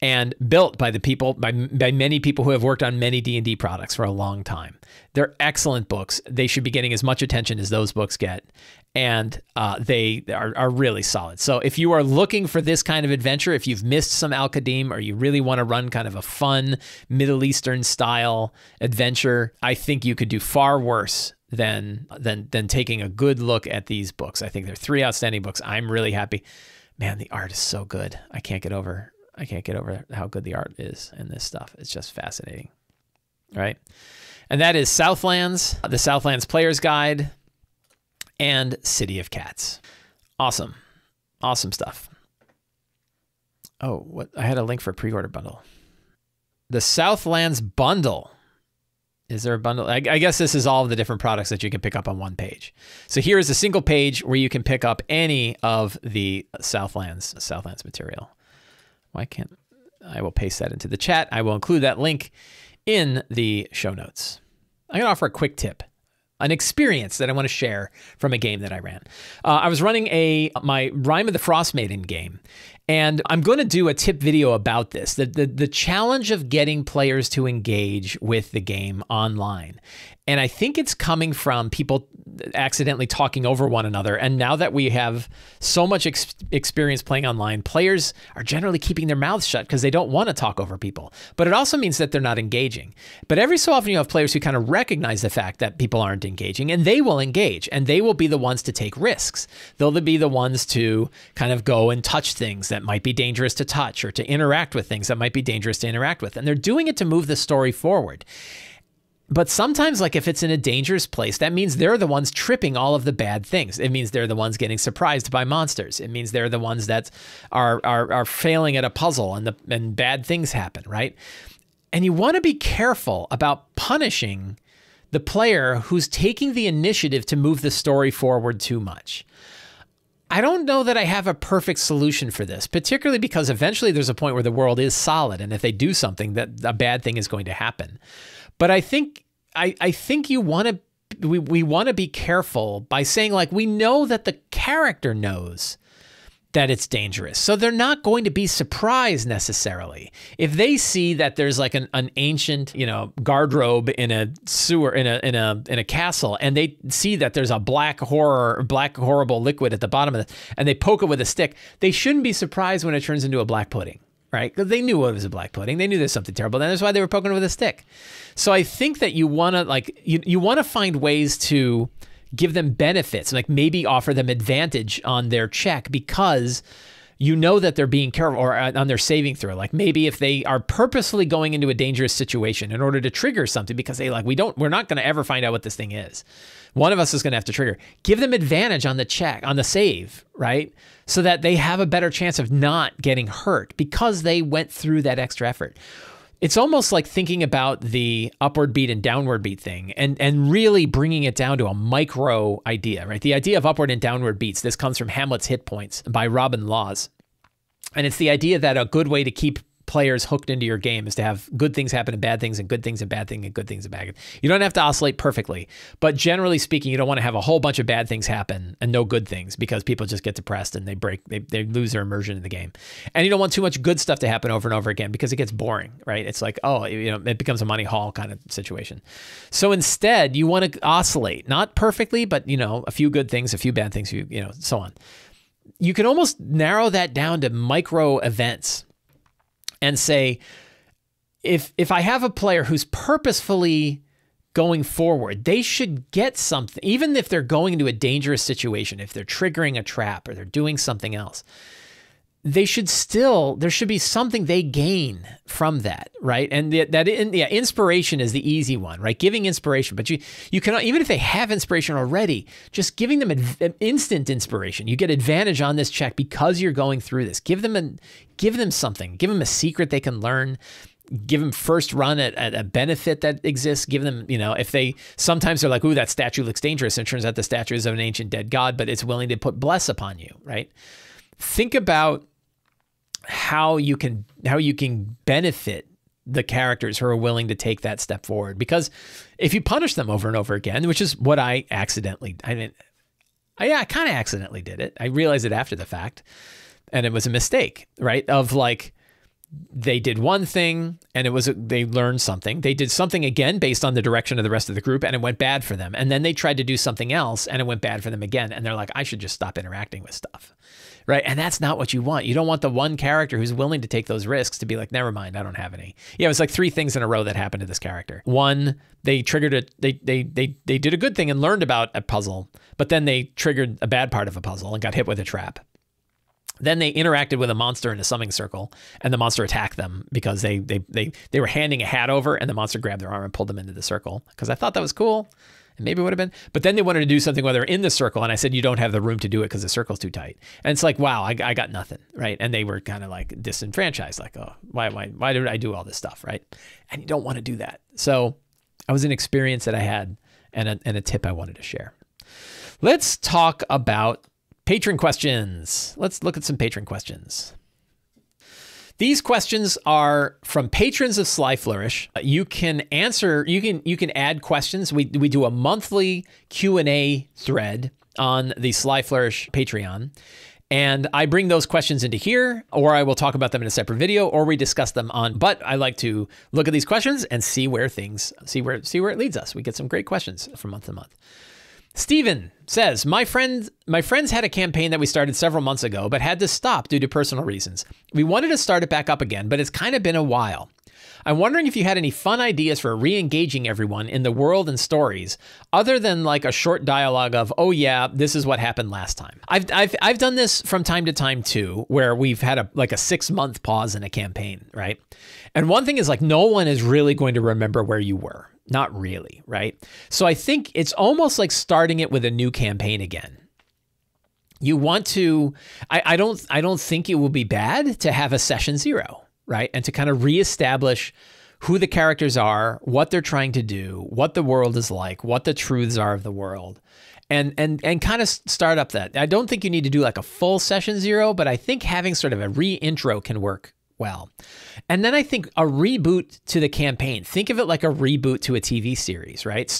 Speaker 1: And built by many people who have worked on many D&D products for a long time. They're excellent books. They should be getting as much attention as those books get. And they are really solid. So if you are looking for this kind of adventure, if you've missed some Al-Qadim, or you really want to run kind of a fun Middle Eastern style adventure, I think you could do far worse than taking a good look at these books. I think they're 3 outstanding books. I'm really happy. Man, the art is so good. I can't get over how good the art is in this stuff. It's just fascinating, right? And that is Southlands, the Southlands Player's Guide, and City of Cats. Awesome. Awesome stuff. Oh, what? I had a link for a pre-order bundle. The Southlands bundle. Is there a bundle? I guess this is all of the different products that you can pick up on one page. So here is a single page where you can pick up any of the Southlands material. Why can't I will paste that into the chat. I will include that link in the show notes. I'm going to offer a quick tip, an experience that I want to share from a game that I ran. I was running my Rime of the Frost Maiden game, and I'm going to do a tip video about this, the challenge of getting players to engage with the game online. And I think it's coming from people accidentally talking over one another. And now that we have so much experience playing online, players are generally keeping their mouths shut because they don't want to talk over people. But it also means that they're not engaging. But every so often you have players who kind of recognize the fact that people aren't engaging, and they will engage, and they will be the ones to take risks. They'll be the ones to kind of go and touch things that might be dangerous to touch, or to interact with things that might be dangerous to interact with. And they're doing it to move the story forward. But sometimes, like if it's in a dangerous place, that means they're the ones tripping all of the bad things. It means they're the ones getting surprised by monsters. It means they're the ones that are failing at a puzzle, and bad things happen, right? And you want to be careful about punishing the player who's taking the initiative to move the story forward too much. I don't know that I have a perfect solution for this, particularly because eventually there's a point where the world is solid, and if they do something, that a bad thing is going to happen. But I think we want to be careful by saying, like, we know that the character knows that it's dangerous. So they're not going to be surprised necessarily. If they see that there's like an ancient, guardrobe in a sewer, in a castle, and they see that there's a black horrible liquid at the bottom of it, and they poke it with a stick, they shouldn't be surprised when it turns into a black pudding, right? Because they knew it was a black pudding. They knew there's something terrible. And that's why they were poking it with a stick. So I think that you want to you want to find ways to give them benefits, like maybe offer them advantage on their check because you know that they're being careful, or on their saving throw. Like maybe if they are purposefully going into a dangerous situation in order to trigger something because we're not going to ever find out what this thing is. One of us is going to have to trigger. Give them advantage on the check, on the save, right? So that they have a better chance of not getting hurt because they went through that extra effort. It's almost like thinking about the upward beat and downward beat thing and really bringing it down to a micro idea, right? The idea of upward and downward beats, this comes from Hamlet's Hit Points by Robin Laws. And it's the idea that a good way to keep players hooked into your game is to have good things happen and bad things and good things and bad things and good things and bad things. You don't have to oscillate perfectly, but generally speaking, you don't want to have a whole bunch of bad things happen and no good things because people just get depressed and they lose their immersion in the game. And you don't want too much good stuff to happen over and over again because it gets boring, right? It's like, it becomes a money haul kind of situation. So instead, you want to oscillate, not perfectly, but a few good things, a few bad things, so on. You can almost narrow that down to micro events and say, if I have a player who's purposefully going forward, they should get something, even if they're going into a dangerous situation, if they're triggering a trap or they're doing something else, there should be something they gain from that, right? And inspiration is the easy one, right? Giving inspiration, but you can, even if they have inspiration already, just giving them instant inspiration. You get advantage on this check because you're going through this. Give them something. Give them a secret they can learn. Give them first run at a benefit that exists. Give them, sometimes they're like, ooh, that statue looks dangerous. And it turns out the statue is of an ancient dead god, but it's willing to put bless upon you, right? Think about how you can benefit the characters who are willing to take that step forward. Because if you punish them over and over again, which is what I kind of accidentally did it. I realized it after the fact, and it was a mistake, right? Of like, they did one thing and they learned something. They did something again based on the direction of the rest of the group and it went bad for them. And then they tried to do something else and it went bad for them again. And they're like, I should just stop interacting with stuff. Right. And that's not what you want. You don't want the one character who's willing to take those risks to be like, never mind, I don't have any. Yeah, it was like 3 things in a row that happened to this character. One, they triggered it. They did a good thing and learned about a puzzle, but then they triggered a bad part of a puzzle and got hit with a trap. Then they interacted with a monster in a summoning circle, and the monster attacked them because they were handing a hat over, and the monster grabbed their arm and pulled them into the circle. Because I thought that was cool, and maybe it would have been. But then they wanted to do something while they're in the circle, and I said, you don't have the room to do it because the circle's too tight. And it's like, wow, I got nothing, right? And they were kind of like disenfranchised, like, oh, why did I do all this stuff, right? And you don't want to do that. So that was an experience that I had, and a tip I wanted to share. Let's talk about patron questions. Let's look at some patron questions. These questions are from patrons of Sly Flourish. You can add questions. We do a monthly Q&A thread on the Sly Flourish Patreon. And I bring those questions into here, or I will talk about them in a separate video, or we discuss them on. But I like to look at these questions and see where it leads us. We get some great questions from month to month. Steven says, my friends had a campaign that we started several months ago, but had to stop due to personal reasons. We wanted to start it back up again, but it's kind of been a while. I'm wondering if you had any fun ideas for re-engaging everyone in the world and stories, other than like a short dialogue of, oh yeah, this is what happened last time. I've done this from time to time too, where we've had a 6-month pause in a campaign, right? And one thing is like, no one is really going to remember where you were. Not really, right? So I think it's almost like starting it with a new campaign again. You want to, I don't think it will be bad to have a session 0, right? And to kind of reestablish who the characters are, what they're trying to do, what the world is like, what the truths are of the world, and kind of start up that. I don't think you need to do like a full session 0, but I think having sort of a re-intro can work well. And then I think a reboot to the campaign. Think of it like a reboot to a TV series, right?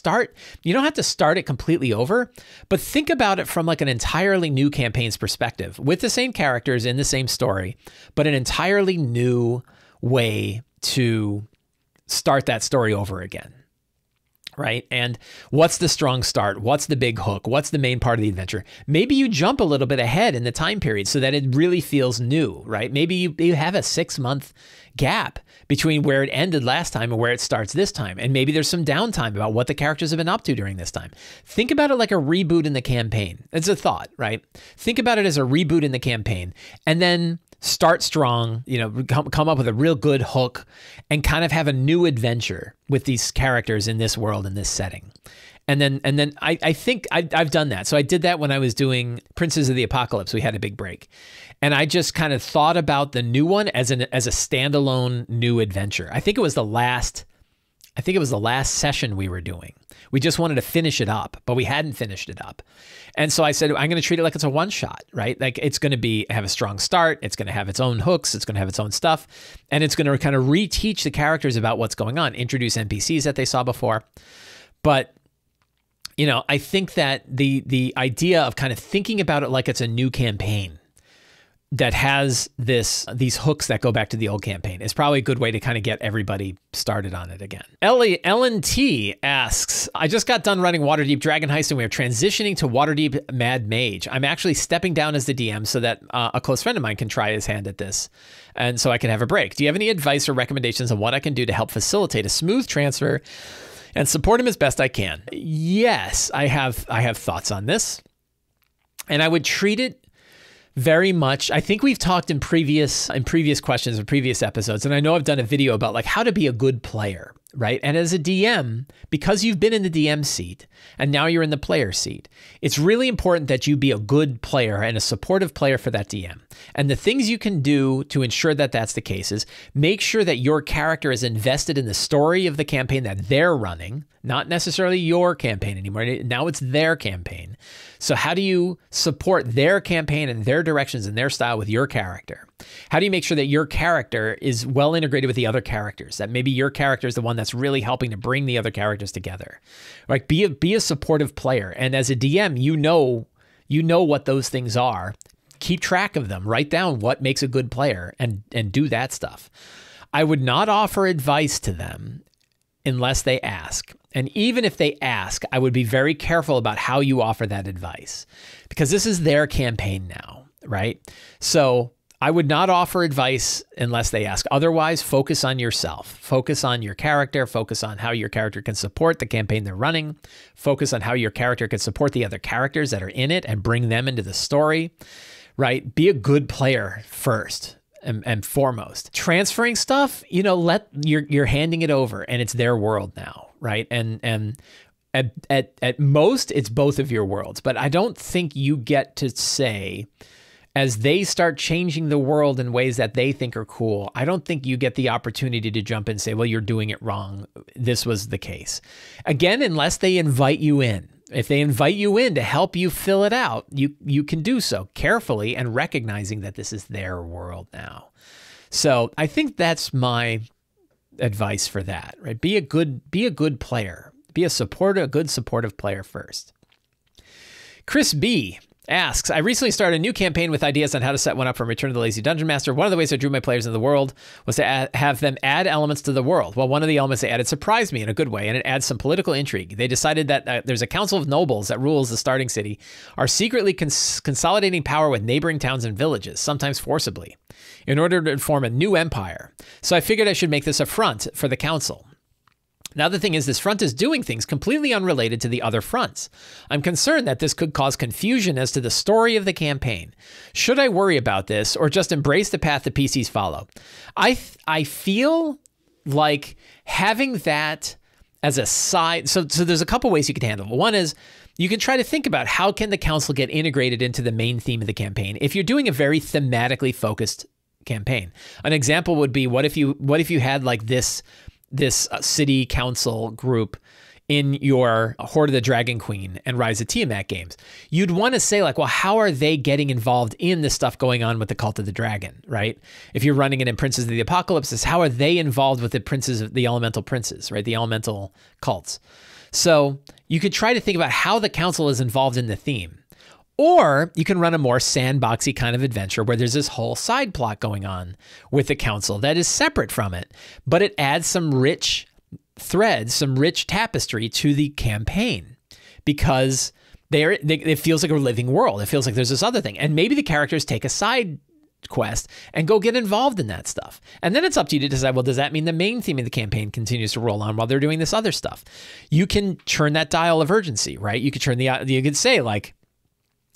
Speaker 1: You don't have to start it completely over, but think about it from like an entirely new campaign's perspective with the same characters in the same story, but an entirely new way to start that story over again. Right? And what's the strong start? What's the big hook? What's the main part of the adventure? Maybe you jump a little bit ahead in the time period so that it really feels new, right? Maybe you have a 6-month gap between where it ended last time and where it starts this time. And maybe there's some downtime about what the characters have been up to during this time. Think about it like a reboot in the campaign. It's a thought, right? Think about it as a reboot in the campaign, and then start strong, come up with a real good hook and kind of have a new adventure with these characters in this world, in this setting. And then I think I've done that. So I did that when I was doing Princes of the Apocalypse. We had a big break. And I just kind of thought about the new one as a standalone new adventure. I think it was the last session we were doing. We just wanted to finish it up, but we hadn't finished it up. And so I said, I'm going to treat it like it's a one-shot, right? Like it's going to have a strong start. It's going to have its own hooks. It's going to have its own stuff. And it's going to kind of reteach the characters about what's going on, introduce NPCs that they saw before. But, I think that the idea of kind of thinking about it like it's a new campaign that has these hooks that go back to the old campaign is probably a good way to kind of get everybody started on it again. Ellen T asks, I just got done running Waterdeep Dragon Heist and we are transitioning to Waterdeep Mad Mage. I'm actually stepping down as the DM so that a close friend of mine can try his hand at this and so I can have a break. Do you have any advice or recommendations on what I can do to help facilitate a smooth transfer and support him as best I can? Yes, I have thoughts on this, and I would treat it very much. I think we've talked in previous questions or previous episodes, and I know I've done a video about like how to be a good player, right? And as a DM, because you've been in the DM seat and now you're in the player seat, it's really important that you be a good player and a supportive player for that DM. And the things you can do to ensure that that's the case is make sure that your character is invested in the story of the campaign that they're running, not necessarily your campaign anymore. Now it's their campaign. So how do you support their campaign and their directions and their style with your character? How do you make sure that your character is well integrated with the other characters? That maybe your character is the one that's really helping to bring the other characters together. Like be a supportive player. And as a DM, you know what those things are. Keep track of them. Write down what makes a good player and do that stuff. I would not offer advice to them unless they ask. And even if they ask, I would be very careful about how you offer that advice because this is their campaign now, right? So I would not offer advice unless they ask. Otherwise, focus on yourself. Focus on your character. Focus on how your character can support the campaign they're running. Focus on how your character can support the other characters that are in it and bring them into the story, right? Be a good player first and foremost. Transferring stuff, you're handing it over and it's their world now, right? And at most, it's both of your worlds. But I don't think you get to say, as they start changing the world in ways that they think are cool, I don't think you get the opportunity to jump in and say, well, you're doing it wrong. This was the case. Again, unless they invite you in. If they invite you in to help you fill it out, you can do so carefully and recognizing that this is their world now. So I think that's my advice for that, right? Be a good player. Be a good supportive player first. Chris B asks, I recently started a new campaign with ideas on how to set one up from Return of the Lazy Dungeon Master. One of the ways I drew my players into the world was to have them add elements to the world. Well, one of the elements they added surprised me in a good way, and it adds some political intrigue. They decided that there's a council of nobles that rules the starting city, are secretly consolidating power with neighboring towns and villages, sometimes forcibly, in order to form a new empire. So I figured I should make this a front for the council. Now, the thing is, this front is doing things completely unrelated to the other fronts. I'm concerned that this could cause confusion as to the story of the campaign. Should I worry about this or just embrace the path the PCs follow? I feel like having that as a side, so there's a couple ways you can handle it. One is you can try to think about how can the council get integrated into the main theme of the campaign if you're doing a very thematically focused campaign. An example would be, what if you had like this city council group in your Hoard of the Dragon Queen and Rise of Tiamat games, you'd want to say like, well, how are they getting involved in the stuff going on with the Cult of the Dragon, right? If you're running it in Princes of the Apocalypse, how are they involved with the Elemental Princes, right? The Elemental cults. So you could try to think about how the council is involved in the theme. Or you can run a more sandboxy kind of adventure where there's this whole side plot going on with the council that is separate from it, but it adds some rich threads, some rich tapestry to the campaign because it feels like a living world. It feels like there's this other thing. And maybe the characters take a side quest and go get involved in that stuff. And then it's up to you to decide, well, does that mean the main theme of the campaign continues to roll on while they're doing this other stuff? You can turn that dial of urgency, right? You could say like,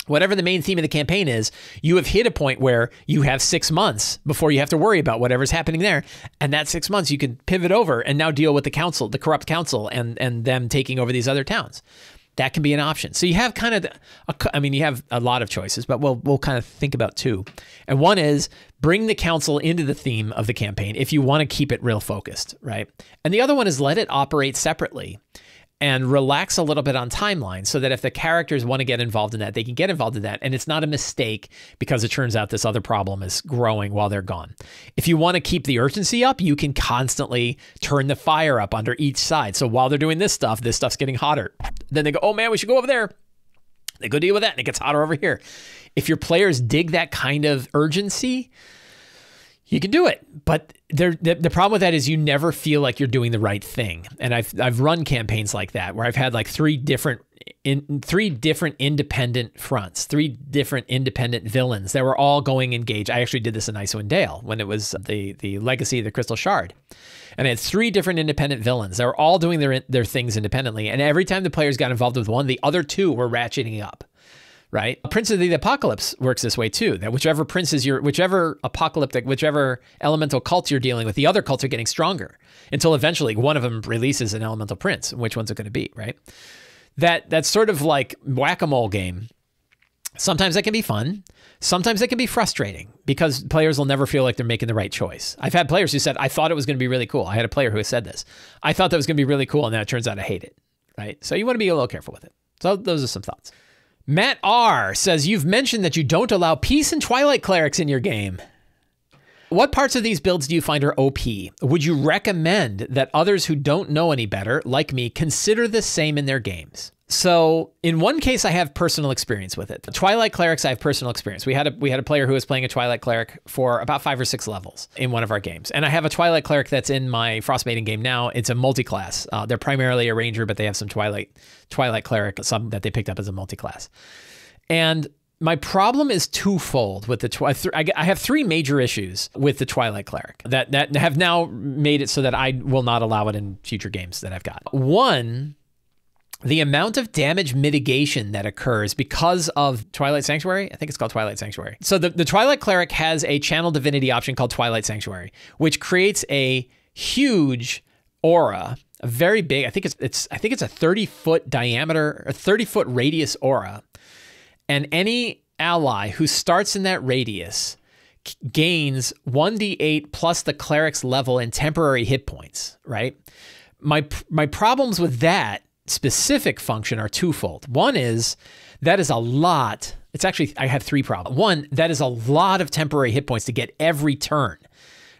Speaker 1: whatever the main theme of the campaign is, you have hit a point where you have 6 months before you have to worry about whatever's happening there. And that 6 months you can pivot over and now deal with the council, the corrupt council, and them taking over these other towns. That can be an option. So you have kind of, you have a lot of choices, but we'll kind of think about two. And one is bring the council into the theme of the campaign if you want to keep it real focused, right? And the other one is let it operate separately and relax a little bit on timeline so that if the characters want to get involved in that, they can get involved in that. And it's not a mistake because it turns out this other problem is growing while they're gone. If you want to keep the urgency up, you can constantly turn the fire up under each side. So while they're doing this stuff's getting hotter. Then they go, oh man, we should go over there. They go deal with that and it gets hotter over here. If your players dig that kind of urgency, you can do it, but the problem with that is you never feel like you're doing the right thing. And I've run campaigns like that where I've had like three different independent fronts, 3 different independent villains that were all going engaged. I actually did this in Icewind Dale when it was the Legacy of the Crystal Shard. And I had 3 different independent villains that were all doing their things independently. And every time the players got involved with one, the other 2 were ratcheting up. Right? Prince of the Apocalypse works this way too, that whichever elemental cult you're dealing with, the other cults are getting stronger until eventually one of them releases an elemental prince. And which one's it going to be, right? That's sort of like whack-a-mole game. Sometimes that can be fun. Sometimes it can be frustrating because players will never feel like they're making the right choice. I've had players who said, I thought it was going to be really cool. I had a player who said this. I thought that was going to be really cool, and now it turns out I hate it, right? So you want to be a little careful with it. So those are some thoughts. Matt R. says, you've mentioned that you don't allow Peace and Twilight Clerics in your game. What parts of these builds do you find are OP? Would you recommend that others who don't know any better, like me, consider the same in their games? So in one case, I have personal experience with it. The Twilight Clerics, I have personal experience. We had a player who was playing a Twilight Cleric for about 5 or 6 levels in one of our games. And I have a Twilight Cleric that's in my Frostmaiden game now. It's a multi-class. They're primarily a ranger, but they have some Twilight Cleric, some that they picked up as a multi-class. And my problem is twofold with the I have 3 major issues with the Twilight Cleric that have now made it so that I will not allow it in future games that I've got. One, the amount of damage mitigation that occurs because of Twilight Sanctuary. I think it's called Twilight Sanctuary. So the Twilight Cleric has a channel divinity option called Twilight Sanctuary, which creates a huge aura, a very big, I think it's a 30-foot diameter, a 30-foot radius aura. And any ally who starts in that radius gains 1d8 plus the cleric's level in temporary hit points, right? My problems with that specific function are twofold. One is that is a lot. It's actually, I have 3 problems. One, that is a lot of temporary hit points to get every turn.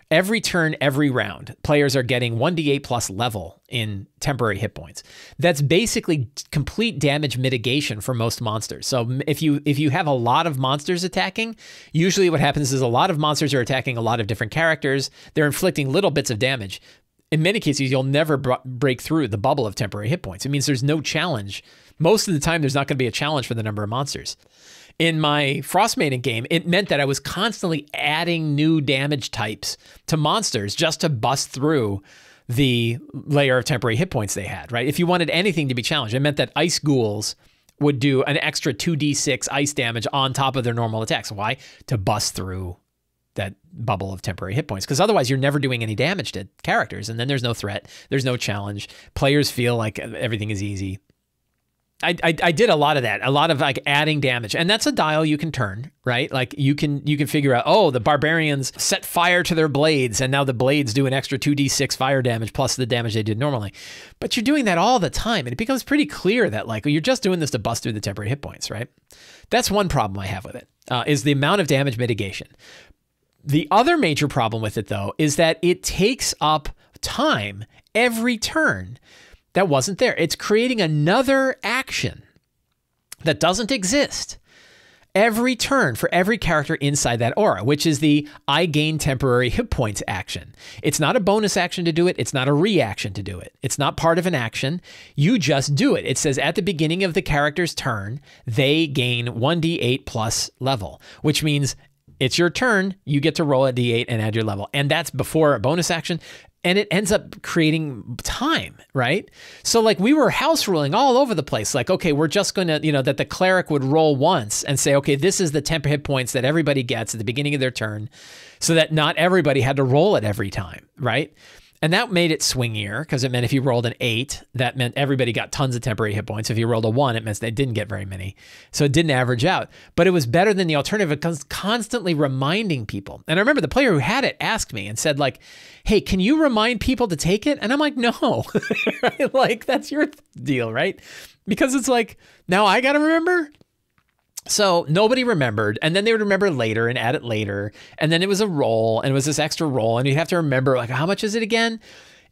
Speaker 1: Every turn, every round, players are getting 1d8 plus level in temporary hit points. That's basically complete damage mitigation for most monsters. So if you have a lot of monsters attacking, usually what happens is a lot of monsters are attacking a lot of different characters. They're inflicting little bits of damage. In many cases, you'll never break through the bubble of temporary hit points. It means there's no challenge. Most of the time, there's not going to be a challenge for the number of monsters. In my Frostmaiden game, it meant that I was constantly adding new damage types to monsters just to bust through the layer of temporary hit points they had, right? If you wanted anything to be challenged, it meant that ice ghouls would do an extra 2d6 ice damage on top of their normal attacks. Why? To bust through that bubble of temporary hit points, because otherwise you're never doing any damage to characters, and then there's no threat, there's no challenge. Players feel like everything is easy. I did a lot of that, a lot of like adding damage, and that's a dial you can turn, right? Like you can figure out, oh, the barbarians set fire to their blades, and now the blades do an extra 2d6 fire damage plus the damage they did normally. But you're doing that all the time, and it becomes pretty clear that like you're just doing this to bust through the temporary hit points, right? That's one problem I have with it, is the amount of damage mitigation. The other major problem with it, though, is that it takes up time every turn that wasn't there. It's creating another action that doesn't exist every turn for every character inside that aura, which is the I gain temporary hit points action. It's not a bonus action to do it. It's not a reaction to do it. It's not part of an action. You just do it. It says at the beginning of the character's turn, they gain 1d8 plus level, which means it's your turn. You get to roll a d8 and add your level. And that's before a bonus action. And it ends up creating time, right? So like we were house ruling all over the place. Like, okay, we're just going to, that the cleric would roll once and say, okay, this is the temp hit points that everybody gets at the beginning of their turn, so that not everybody had to roll it every time, right? And that made it swingier, because it meant if you rolled an 8, that meant everybody got tons of temporary hit points. If you rolled a 1, it meant they didn't get very many. So it didn't average out. But it was better than the alternative. It was constantly reminding people. And I remember the player who had it asked me and said, like, hey, can you remind people to take it? And I'm like, no. Right? Like, that's your deal, right? Because it's like, now I got to remember? So nobody remembered, and then they would remember later and add it later, and then it was a roll, and it was this extra roll, and you'd have to remember, like, how much is it again?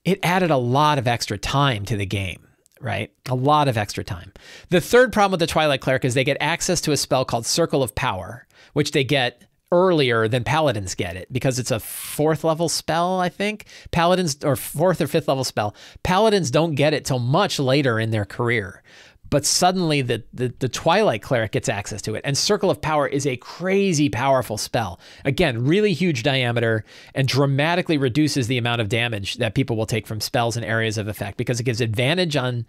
Speaker 1: It added a lot of extra time to the game, right? A lot of extra time. The third problem with the Twilight Cleric is they get access to a spell called Circle of Power, which they get earlier than Paladins get it, because it's a 4th level spell, I think. Paladins, or 4th or 5th level spell. Paladins don't get it till much later in their career. But suddenly the Twilight Cleric gets access to it. And Circle of Power is a crazy powerful spell. Again, really huge diameter, and dramatically reduces the amount of damage that people will take from spells and areas of effect, because it gives advantage on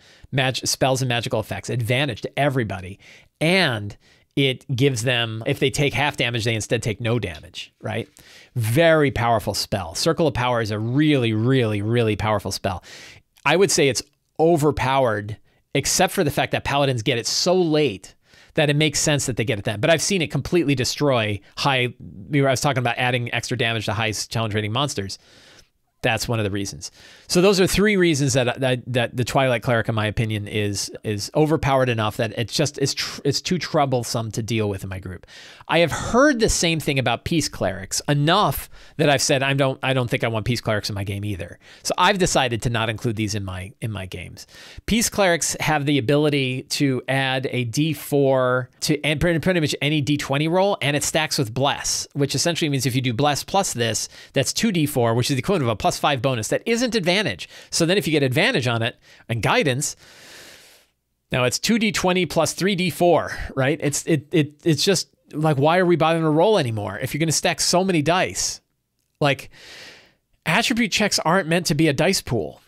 Speaker 1: spells and magical effects, advantage to everybody. And it gives them, if they take half damage, they instead take no damage, right? Very powerful spell. Circle of Power is a really, really, really powerful spell. I would say it's overpowered, except for the fact that Paladins get it so late that it makes sense that they get it then. But I've seen it completely destroy I was talking about adding extra damage to high challenge rating monsters. That's one of the reasons. So those are 3 reasons that the Twilight Cleric, in my opinion, is overpowered enough that it's too troublesome to deal with in my group. I have heard the same thing about Peace Clerics enough that I've said I don't think I want Peace Clerics in my game either. So I've decided to not include these in my games. Peace Clerics have the ability to add a D4 to pretty much any D20 roll, and it stacks with Bless, which essentially means if you do Bless plus this, that's 2D4, which is the equivalent of a +5 bonus. That isn't advantage. So then if you get advantage on it and guidance, now it's 2d20 plus 3d4, right? It's just like, why are we bothering to roll anymore if you're going to stack so many dice? Like, attribute checks aren't meant to be a dice pool.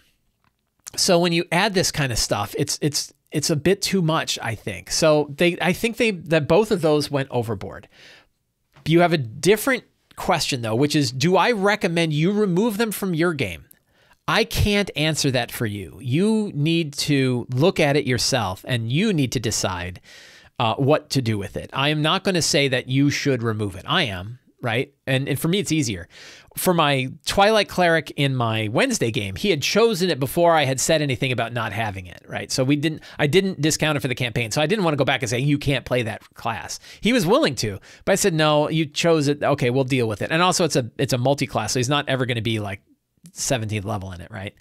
Speaker 1: So when you add this kind of stuff, it's a bit too much, I think. So I think that both of those went overboard. You have a different question though, which is, do I recommend you remove them from your game? I can't answer that for you. You need to look at it yourself, and you need to decide what to do with it. I am not going to say that you should remove it. I am, right? And for me, it's easier. For my Twilight Cleric in my Wednesday game, he had chosen it before I had said anything about not having it, right? So I didn't discount it for the campaign. So I didn't want to go back and say, you can't play that class. He was willing to, but I said, no, you chose it. Okay, we'll deal with it. And also it's a multi-class, so he's not ever going to be like 17th level in it, right?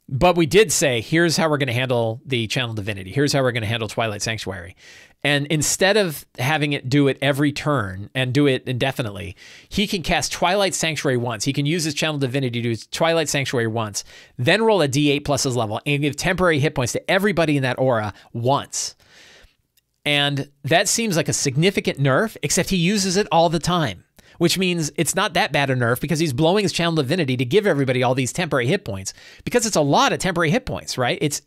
Speaker 1: But we did say, here's how we're going to handle the Channel Divinity. Here's how we're going to handle Twilight Sanctuary. And instead of having it do it every turn and do it indefinitely, he can cast Twilight Sanctuary once. He can use his Channel Divinity to do Twilight Sanctuary once, then roll a D8 plus his level and give temporary hit points to everybody in that aura once. And that seems like a significant nerf, except he uses it all the time, which means it's not that bad a nerf, because he's blowing his Channel Divinity to give everybody all these temporary hit points, because it's a lot of temporary hit points, right? It's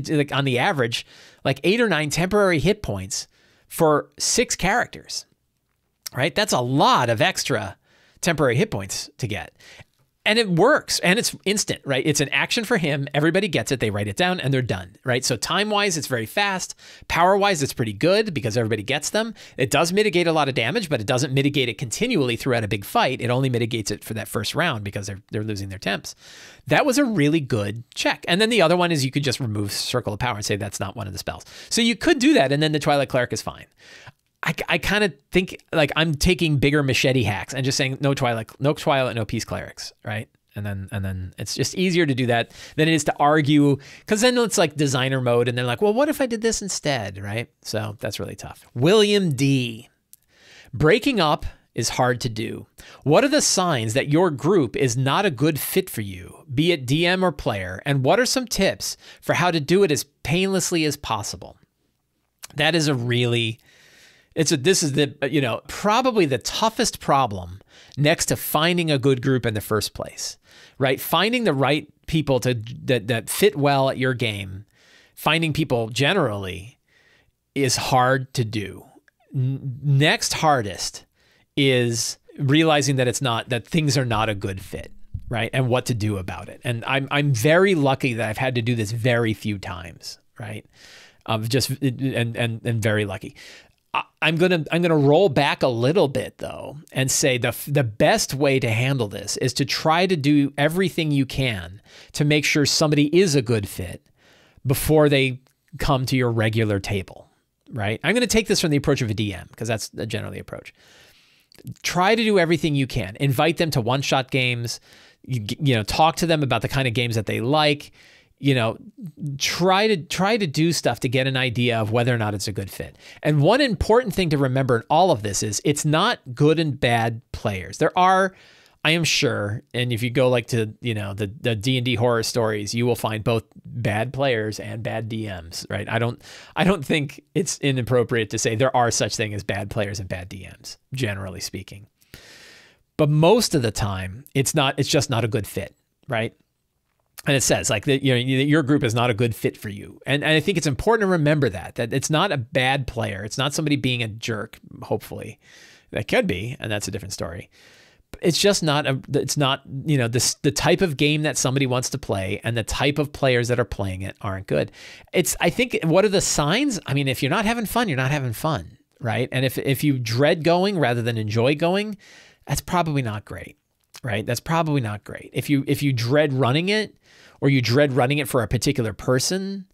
Speaker 1: like on the average, like 8 or 9 temporary hit points for 6 characters, right? That's a lot of extra temporary hit points to get. And it works, and it's instant, right? It's an action for him. Everybody gets it. They write it down, and they're done, right? So time-wise, it's very fast. Power-wise, it's pretty good because everybody gets them. It does mitigate a lot of damage, but it doesn't mitigate it continually throughout a big fight. It only mitigates it for that first round because they're losing their temps. That was a really good check. And then the other one is you could just remove Circle of Power and say that's not one of the spells. So you could do that, and then the Twilight Cleric is fine. I kind of think like I'm taking bigger machete hacks and just saying no Twilight, no Peace Clerics, right? And then it's just easier to do that than it is to argue, because then it's like designer mode and they're like, well, what if I did this instead, right? So that's really tough. William D. Breaking up is hard to do. What are the signs that your group is not a good fit for you, be it DM or player? And what are some tips for how to do it as painlessly as possible? That is a really... this is the, probably the toughest problem next to finding a good group in the first place, right? Finding the right people that fit well at your game, finding people generally is hard to do. Next hardest is realizing that things are not a good fit, right? And what to do about it. And I'm very lucky that I've had to do this very few times, right? And very lucky. I'm gonna roll back a little bit though and say the best way to handle this is to try to do everything you can to make sure somebody is a good fit before they come to your regular table, right? I'm gonna take this from the approach of a DM because that's generally the approach. Try to do everything you can. Invite them to one-shot games. Talk to them about the kind of games that they like. Try to do stuff to get an idea of whether or not it's a good fit. And one important thing to remember in all of this is it's not good and bad players. There are, I am sure, and if you go like to, the D&D horror stories, you will find both bad players and bad DMs, right? I don't think it's inappropriate to say there are such thing as bad players and bad DMs, generally speaking. But most of the time, it's just not a good fit, right? And it says like that, your group is not a good fit for you. And I think it's important to remember that it's not a bad player. It's not somebody being a jerk, hopefully. That could be, and that's a different story. It's just not, the type of game that somebody wants to play and the type of players that are playing it aren't good. I think, what are the signs? I mean, if you're not having fun, you're not having fun, right? And if you dread going rather than enjoy going, that's probably not great, right? That's probably not great. If you dread running it, or you dread running it for a particular person,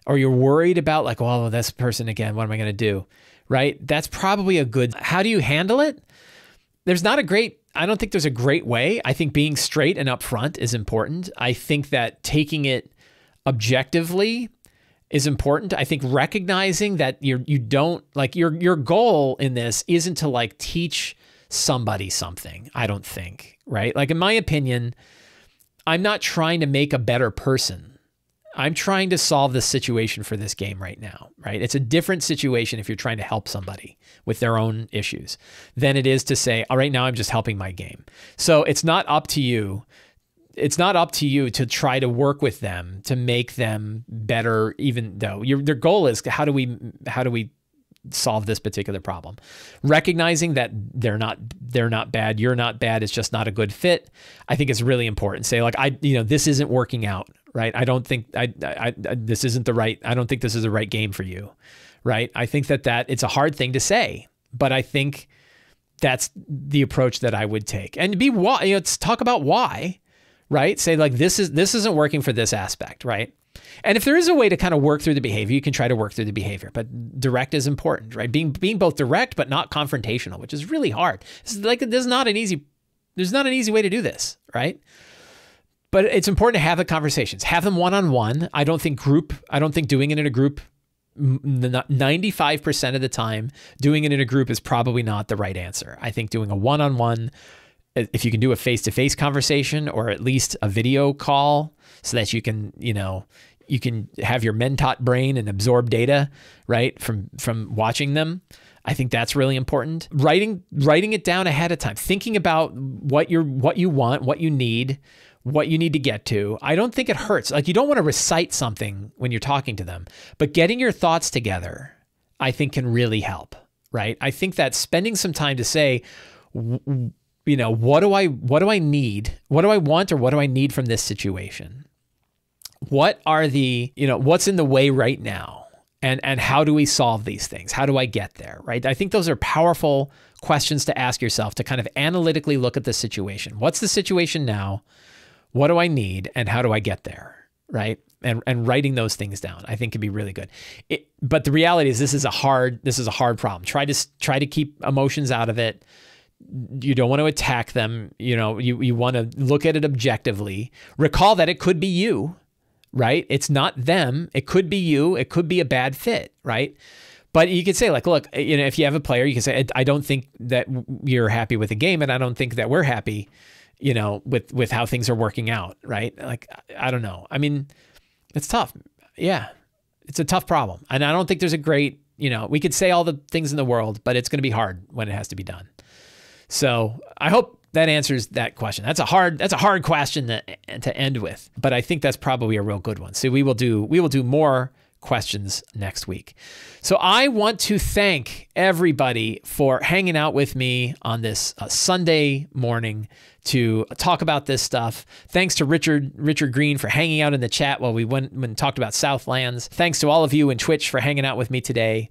Speaker 1: or you're worried about like, oh, this person again, what am I going to do? Right? That's probably a good, how do you handle it? I don't think there's a great way. I think being straight and upfront is important. I think that taking it objectively is important. I think recognizing that you don't, like your goal in this isn't to like teach somebody something, I don't think, right? Like in my opinion, I'm not trying to make a better person. I'm trying to solve the situation for this game right now, right? It's a different situation if you're trying to help somebody with their own issues than it is to say, all right, now I'm just helping my game. So it's not up to you. It's not up to you to try to work with them to make them better, even though their goal is how do we solve this particular problem. Recognizing that they're not bad, you're not bad, it's just not a good fit. I think it's really important. Say like, this isn't working out, right? I don't think this isn't the right, I don't think this is the right game for you, right? I think that it's a hard thing to say, but I think that's the approach that I would take. And talk about why, right? Say like, this isn't working for this aspect, right? And if there is a way to kind of work through the behavior, you can try to work through the behavior, but direct is important, right? Being both direct, but not confrontational, which is really hard. It's like, there's not an easy way to do this, right? But it's important to have the conversations, have them one-on-one. I don't think doing it in a group, 95% of the time, doing it in a group is probably not the right answer. I think doing a one-on-one, if you can do a face-to-face conversation or at least a video call so that you can, you can have your mentat brain and absorb data, right, from watching them. I think that's really important. Writing it down ahead of time, thinking about what you want, what you need to get to. I don't think it hurts. Like, you don't want to recite something when you're talking to them, but getting your thoughts together, I think, can really help, right? I think that spending some time to say, you know, what do I need? What do I want or what do I need from this situation? What are the, you know, what's in the way right now? And how do we solve these things? How do I get there, right? I think those are powerful questions to ask yourself to kind of analytically look at the situation. What's the situation now? What do I need? And how do I get there, right? And writing those things down, I think, can be really good. But the reality is this is a hard problem. Try to keep emotions out of it. You don't want to attack them. You know, you want to look at it objectively. Recall that it could be you, right? It's not them. It could be you. It could be a bad fit, right? But you could say, like, look, you know, if you have a player, you can say, I don't think that you're happy with the game, and I don't think that we're happy, you know, with how things are working out, right? Like, I don't know. I mean, it's tough. Yeah, it's a tough problem. And I don't think there's a great, you know, we could say all the things in the world, but it's going to be hard when it has to be done. So I hope that answers that question. That's a hard question to end with, but I think that's probably a real good one. So we will do more questions next week. So I want to thank everybody for hanging out with me on this Sunday morning to talk about this stuff. Thanks to Richard Green for hanging out in the chat while we went and talked about Southlands. Thanks to all of you in Twitch for hanging out with me today.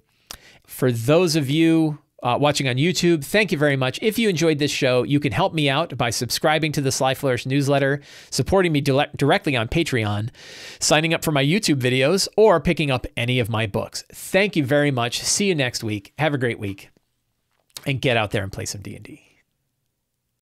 Speaker 1: For those of you watching on YouTube, thank you very much. If you enjoyed this show, you can help me out by subscribing to the Sly Flourish newsletter, supporting me directly on Patreon, signing up for my YouTube videos, or picking up any of my books. Thank you very much. See you next week. Have a great week, and get out there and play some D&D.